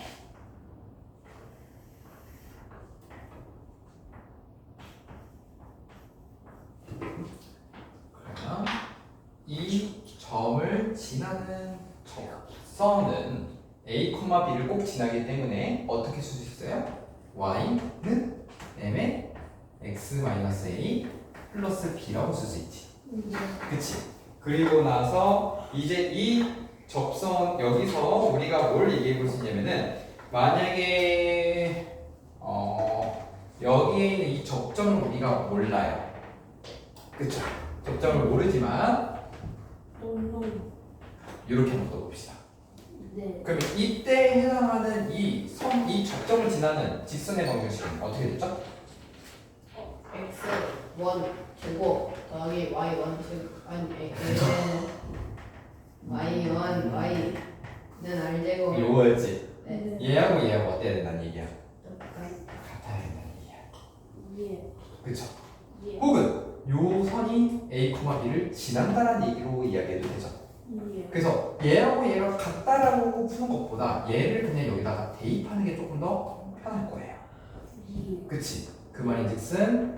Speaker 2: 그러면 이 점을 지나는 접선은 A, B를 꼭 지나기 때문에 어떻게 쓸 수 있어요? Y는 M의 X-A 플러스 B라고 쓸 수 있지. 그치? 그리고 나서 이제 이 접선 여기서 우리가 뭘 얘기해 볼 수 있냐면은 만약에 여기에 있는 이 접점을 우리가 몰라요. 그쵸? 접점을 모르지만 이렇게 한번 써봅시다.
Speaker 1: 네.
Speaker 2: 그러면 이때 해당하는 이 접점을 지나는 직선의 방정식은 어떻게 됐죠?
Speaker 3: x1 제곱 더하기 y1 제곱 아니 y1 y는 r제곱
Speaker 2: 요거였지.
Speaker 3: 네.
Speaker 2: 얘하고 얘하고 어때야 된다는 얘기야?
Speaker 3: 똑같-
Speaker 2: 같아야 된다는 얘기야.
Speaker 1: 예.
Speaker 2: 그쵸?
Speaker 1: 예.
Speaker 2: 혹은 요 선이 A, B를 지난다라는 얘기로 이야기해도 되죠.
Speaker 1: 예.
Speaker 2: 그래서 얘하고 얘가 같다라고 푸는 것보다 얘를 그냥 여기다가 대입하는 게 조금 더 편할 거예요.
Speaker 1: 예.
Speaker 2: 그치? 그 말인즉슨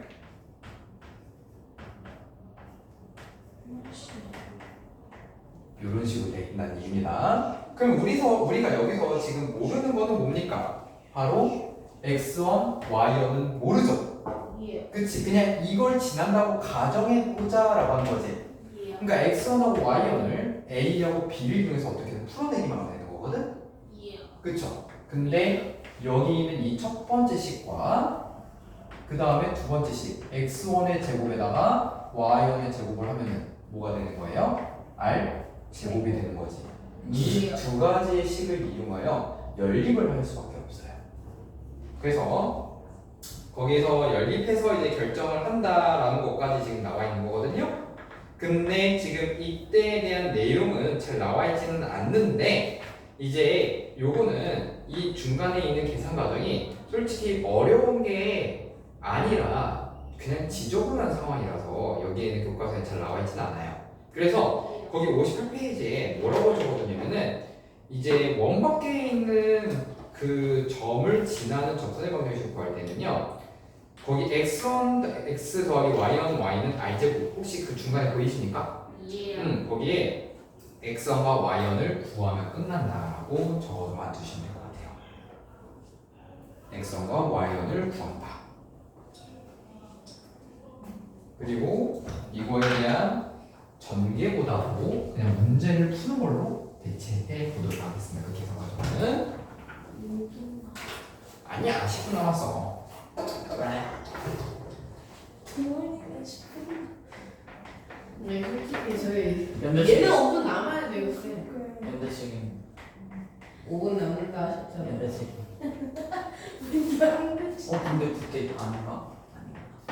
Speaker 2: 이런 식으로 된다는 얘기입니다. 그럼 우리가 여기서 지금 모르는 거는 뭡니까? 바로 x1, y1은 모르죠.
Speaker 1: 예.
Speaker 2: 그치? 그냥 이걸 지난다고 가정해보자라고 하는 거지.
Speaker 1: 예.
Speaker 2: 그러니까 x1하고 y1을 a하고 b를 이용해서 어떻게든 풀어내기만 하면 되는 거거든?
Speaker 1: 예.
Speaker 2: 그쵸? 근데 여기 있는 이 첫 번째 식과 그 다음에 두 번째 식 x1의 제곱에다가 y1의 제곱을 하면은 뭐가 되는 거예요? r 제곱이 되는 거지. 이 두 가지의 식을 이용하여 연립을 할 수밖에 없어요. 그래서 거기서 연립해서 이제 결정을 한다라는 것까지 지금 나와 있는 거거든요. 근데 지금 이때에 대한 내용은 잘 나와 있지는 않는데 이제 요거는 이 중간에 있는 계산 과정이 솔직히 어려운 게 아니라 그냥 지저분한 상황이라서 여기에는 교과서에 잘 나와 있지는 않아요. 그래서 거기 58페이지에 뭐라고 적어뒀냐면은 이제 원 밖에 있는 그 점을 지나는 접선의 방정식을 구할 때는요 거기 x1, x 더하기 y1, y는 r제곱 혹시 그 중간에 보이십니까?
Speaker 1: 예.
Speaker 2: 거기에 x1과 y1을 구하면 끝난다라고 적어만 두시면 될 것 같아요. x1과 y1을 구한다. 그리고 이거에 대한 전개보다도 그냥 문제를 푸는 걸로 대체해 보도록 하겠습니다. 그 계산 과정은 아니야 10분 남았어.
Speaker 4: 그래.
Speaker 1: 부모님이 10분.
Speaker 3: 네, 솔직히 저희
Speaker 4: 연대식.
Speaker 3: 얘는 5분 남아야 돼요 쌤.
Speaker 4: 연대식인
Speaker 3: 5분 남는다 하셨잖아요.
Speaker 4: 연대식.
Speaker 1: 양배치.
Speaker 4: 근데 그때 아닌가?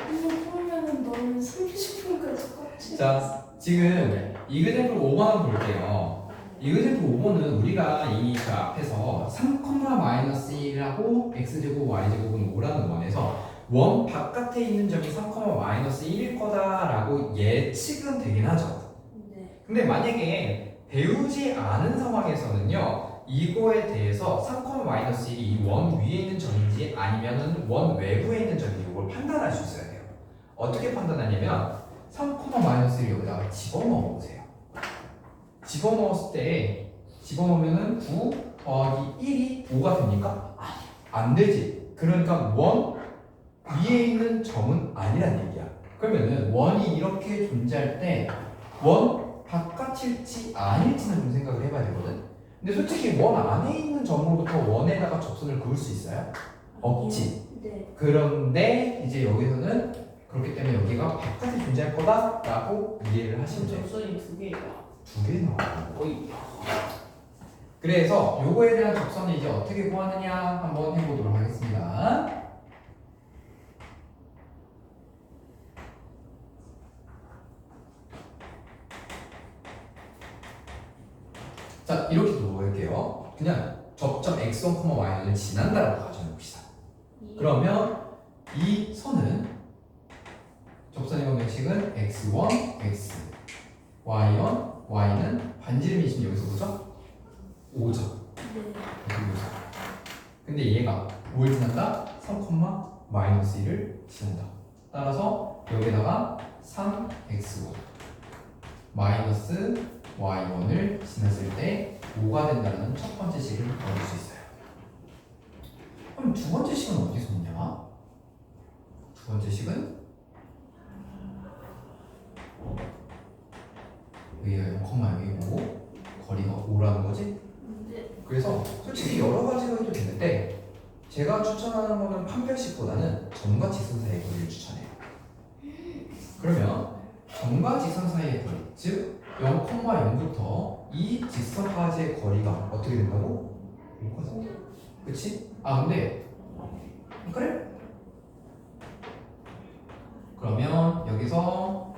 Speaker 1: 이거 풀면은 너는 30분까지 꽉지.
Speaker 2: 자 지금 이그젠플 5번 볼게요. 이그젠플 5번은 우리가 이미 그 앞에서 3,-1하고 x제곱 y제곱은 5라는 원에서 원 바깥에 있는 점이 3,-1일 거다라고 예측은 되긴 하죠.
Speaker 1: 네.
Speaker 2: 근데 만약에 배우지 않은 상황에서는요 이거에 대해서 3,-1이 이 원 위에 있는 점인지 아니면은 원 외부에 있는 점인지 이걸 판단할 수 있어야 돼요. 어떻게 판단하냐면 3,-1을 여기다가 집어넣어 보세요. 집어넣었을 때 집어넣으면은 9 더하기 1이 5가 됩니까? 안 되지. 그러니까 원 위에 있는 점은 아니란 얘기야. 그러면은 원이 이렇게 존재할 때 원 바깥일지 아닐지는 좀 생각을 해봐야 되거든. 근데 솔직히 원 안에 있는 점으로부터 원에다가 접선을 그을 수 있어요? 없지.
Speaker 1: 네.
Speaker 2: 그런데 이제 여기서는 그렇기 때문에 여기가 바깥에 존재할 거다라고 이해를 하시면 돼요.
Speaker 3: 접선이 2개가.
Speaker 2: 두 개 나와요.
Speaker 4: 어이.
Speaker 2: 그래서 요거에 대한 접선을 이제 어떻게 구하느냐 한번 해보도록 하겠습니다. 자 이렇게 놓을게요. 그냥 접점 x1, y1을 지난다라고 가정해봅시다. 그러면 이 선은 접선의 방정식은 x1, x, y1, y는 반지름이 지금 여기서 보죠? 5죠.
Speaker 1: 네.
Speaker 2: 근데 얘가 뭘 지난다? 3,-1을 지난다. 따라서 여기다가 3x1 마이너스 y1을 지났을 때 5가 된다는 첫 번째 식을 얻을 수 있어요. 그럼 두 번째 식은 어디서 오냐? 두 번째 식은 여기가 0,1이고 거리가 5라는 거지?
Speaker 1: 네.
Speaker 2: 그래서 솔직히 여러 가지가 해도 되는데 제가 추천하는 거는 판별식보다는 점과 직선 사이의 거리를 추천해요. 그러면 점과 직선 사이의 거리, 즉 0,0부터 이 직선까지의 거리가 어떻게 된다고? 이거지. 그치? 아 근데 그래? 그러면 여기서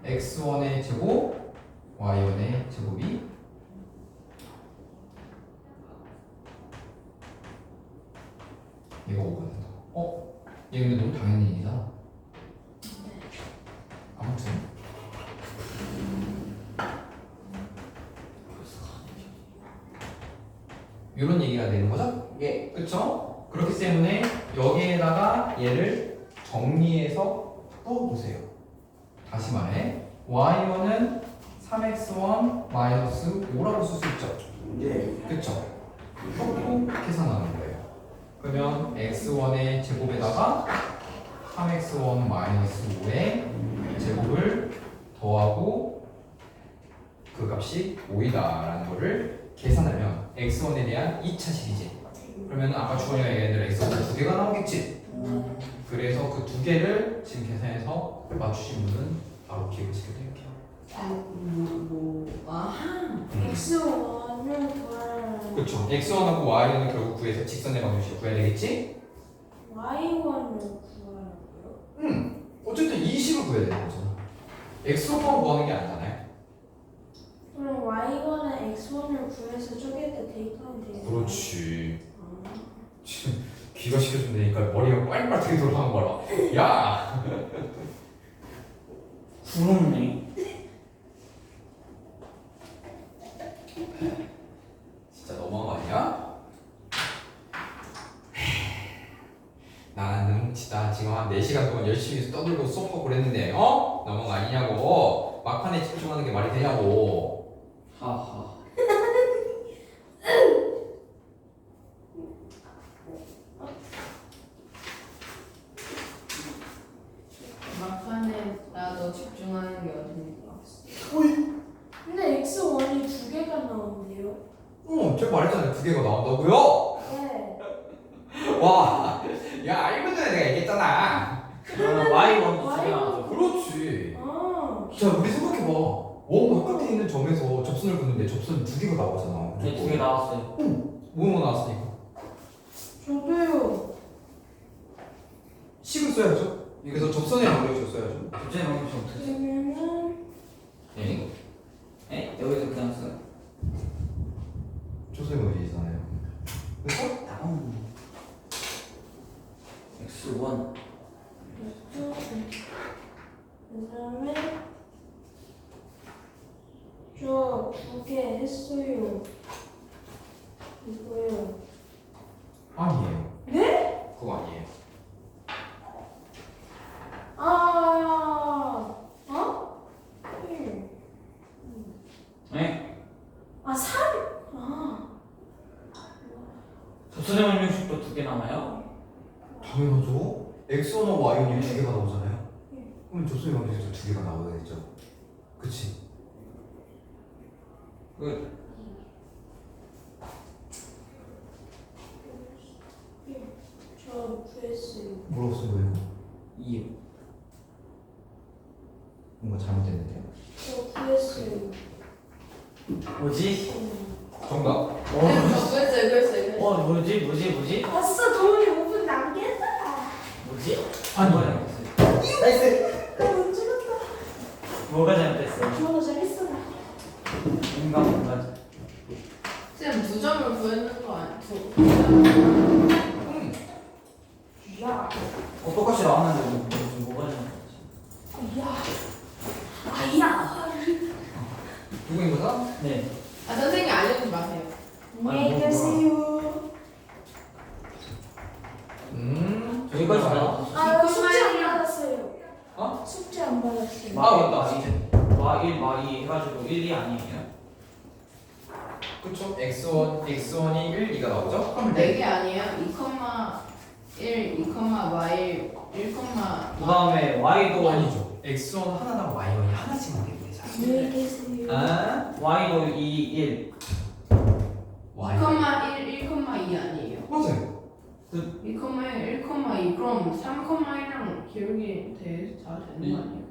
Speaker 2: x1의 제곱 y1의 제곱이 얘가 5가 된다. 얘 근데 너무 당연히 일이잖아. 아무튼 이런 얘기가 되는 거죠?
Speaker 4: 예.
Speaker 2: 그쵸? 그렇기 때문에 여기에다가 얘를 정리해서 또 보세요. 다시 말해 y1은 3x1 마이너스 5라고 쓸 수 있죠?
Speaker 4: 예.
Speaker 2: 그쵸? 또 계산하는 거예요. 그러면 x1의 제곱에다가 3x1 마이너스 5의 제곱을 더하고 그 값이 5이다라는 거를 계산하면 x1에 대한 2차 시리즈. 그러면 아까 주원이가 얘기한 대로 x1 두 개가 나오겠지? 그래서 그 두 개를 지금 계산해서 맞추신 분은 바로 기억을 시켜드릴게요.
Speaker 3: 아하.
Speaker 1: X1을 구하라는
Speaker 2: 그렇죠. x1하고 y1을 결국 구해서 직선의 방정식 구해야 되겠지?
Speaker 1: Y1을 구하라고요?
Speaker 2: 어쨌든 이 식을 구해야 되는 거잖아. x1만 구하는 게 아니잖아요.
Speaker 1: 그럼 Y1은 X1을 구해서 저기에다 대입하면 되겠네.
Speaker 2: 그렇지.
Speaker 1: 아.
Speaker 2: 지금 귀가 시켜준다니까 머리가 빨리빨리 돌아가는 거라. 야!
Speaker 5: 부럽네.
Speaker 2: 진짜 너무한 거 아니야? 나는 진짜 지금 한 4시간 동안 열심히 떠들고 수업하고 그랬는데 너무한 거 아니냐고. 막판에 집중하는 게 말이 되냐고.
Speaker 5: 하하.
Speaker 3: 막판에 나도 집중하는 게 어딥니까?
Speaker 1: 근데 X1이 두 개가 나오는데요?
Speaker 2: 제가 말했잖아요. 두 개가 나온다고요?
Speaker 1: 네.
Speaker 2: 와, 야, 알고 전에 내가 얘기했잖아.
Speaker 5: 그러면 Y1도 두개 나오죠.
Speaker 2: 그렇지.
Speaker 1: 아.
Speaker 2: 자, 우리 생각해봐. 원 바깥에 있는 점에서 접선을 긋는데 접선이 두 개가 나오잖아.
Speaker 5: 네, 두개 나왔어요.
Speaker 2: 뭐뭐 나왔으니까.
Speaker 1: 저도요.
Speaker 2: 식을 써야죠. 그래서 접선의 방정식을 써야죠.
Speaker 5: 갑자기 너무 좋다.
Speaker 1: 그러면은
Speaker 2: 네.
Speaker 5: 네? 여기서 그냥 써요.
Speaker 2: 접선의 방정식이잖아요. 그래서
Speaker 5: 다음. X1.
Speaker 1: 그다음에 저 두 개 했어요. 이거요.
Speaker 2: 아니에요.
Speaker 1: 네?
Speaker 2: 그거 아니에요.
Speaker 1: 어? 1.
Speaker 5: 네?
Speaker 1: 아, 3. 아.
Speaker 5: 접선의 방정식도 두 개 나와요?
Speaker 2: 당연하죠. X1하고 Y1이 두 개가 나오잖아요.
Speaker 1: 네.
Speaker 2: 그럼 접선의 방정식도 두 개가 나오겠죠. 그치?
Speaker 1: 저 구했어요.
Speaker 2: 뭐라고 쓴 거예요?
Speaker 5: 2.
Speaker 2: 뭔가 잘못됐는데요.
Speaker 1: 저 구했어요.
Speaker 5: 뭐지?
Speaker 2: 정답.
Speaker 3: 그랬어요.
Speaker 5: 뭐지?
Speaker 1: 아싸, 도훈이 5분 남겠다.
Speaker 5: 뭐지?
Speaker 2: 아니에요.
Speaker 5: 나이스.
Speaker 1: 너무 찍었다.
Speaker 5: 뭐가 잘못됐어?
Speaker 1: 주원아 잘했어.
Speaker 5: 뭔가.
Speaker 3: 쌤, 2점을 구했는 거 아니죠?
Speaker 1: 야.
Speaker 5: 똑같이 나왔는데 뭐가 잘못됐지?
Speaker 1: 야. 아야.
Speaker 2: 누구인 거다?
Speaker 5: 네.
Speaker 3: 아, 선생님 알려주지 마세요.
Speaker 1: 안녕히 계세요.
Speaker 5: 여기까지 나와.
Speaker 1: 아, 숙제 안 받았어요.
Speaker 2: 어?
Speaker 1: 숙제 안 받았어요.
Speaker 2: 아, 맞다.
Speaker 5: 마1, 마2 해가지고 1, 2 아니에요?
Speaker 2: 그쵸? X1이 1, 2가 나오죠? 그럼
Speaker 3: 4개 아니에요? 2,1, 2,1, 1,
Speaker 5: 그 다음에 Y도
Speaker 2: 아니죠. X1 하나랑 Y1이 하나씩만 되면 되잖아.
Speaker 1: 안녕히 계세요.
Speaker 2: 아?
Speaker 5: Y도 2, 1.
Speaker 3: 2,1, 1,2 아니에요?
Speaker 2: 맞아요.
Speaker 3: 2,1, 1,2 그럼 3,1이랑 기울기 다 되는 거 아니에요?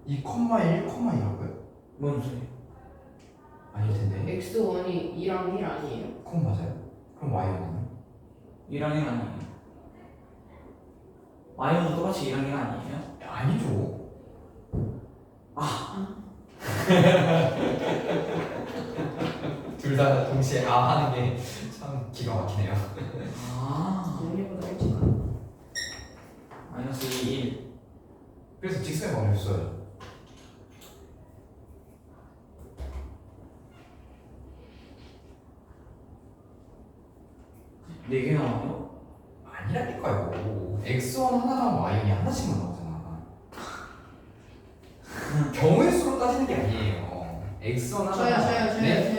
Speaker 2: 2,1,1,2라고요?
Speaker 5: 뭔 소리?
Speaker 2: 아닐 텐데.
Speaker 3: x1이 2랑 1 아니에요?
Speaker 2: 그건 맞아요. 그럼 y는?
Speaker 5: 2랑 1 아니에요? y는 똑같이 2랑 1 아니에요?
Speaker 2: 아니죠. 둘 다 동시에 아 하는 게 참 기가 막히네요.
Speaker 5: 아
Speaker 3: 우리보다 일찍 가.
Speaker 5: 마이너스 2, 1.
Speaker 2: 그래서 직선의 방정식 써요.
Speaker 5: 네 개 나와요?
Speaker 2: 아니라니까요. x1 하나당 y이 하나씩만 나오잖아. 경우의 수로 따지는 게 아니에요. x1 하나당
Speaker 3: 저요.
Speaker 2: 네?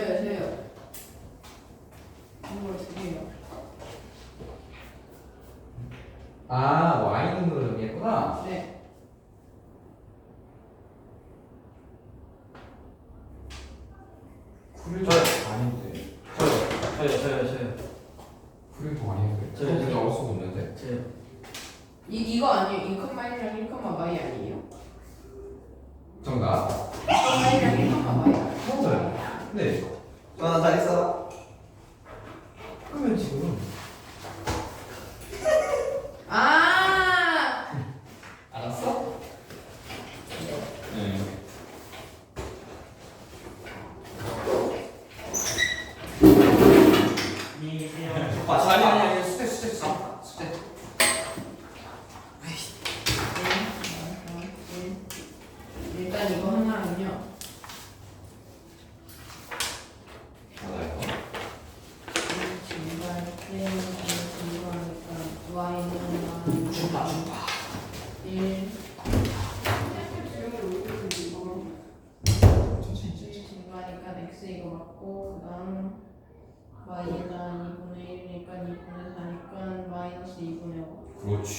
Speaker 3: 이걸 두 개요.
Speaker 2: 아 y는 걸 의미했구나.
Speaker 3: 네.
Speaker 2: 그래도 아닌데.
Speaker 5: 저요.
Speaker 2: 그래도 아닌데.
Speaker 5: 저요.
Speaker 2: 그렇게 나올 수가 없는데.
Speaker 5: 저요.
Speaker 3: 이거 아니에요? 1,1이랑 1,y 아니에요?
Speaker 2: 정답.
Speaker 3: 1,1이랑 1,y.
Speaker 2: 맞아요. 네.
Speaker 4: 전화 잘했어.
Speaker 2: 그러면 지금
Speaker 3: 아!
Speaker 2: 알았어? 네.
Speaker 5: 안녕히 계세요.
Speaker 2: 아니 숙제.
Speaker 3: 일단 이거 하나는요.
Speaker 2: 맞아요.
Speaker 3: 증가할 때 증가하니까 y는
Speaker 2: 줍다.
Speaker 3: 1
Speaker 2: 천천히.
Speaker 3: 증가하니까 x 이거 맞고 그 다음 y는 2분의 1이니까 2분의 4니까 마이너스 2분의 5.
Speaker 2: 그렇지.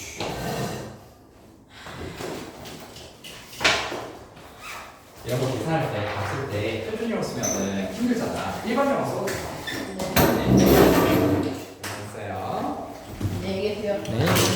Speaker 2: 이런 거 계산할 때 봤을 때 표준형 쓰면은 힘들잖아. 일반형 써도 돼. 네. 됐어요.
Speaker 3: 안녕히 계세요.
Speaker 2: 네.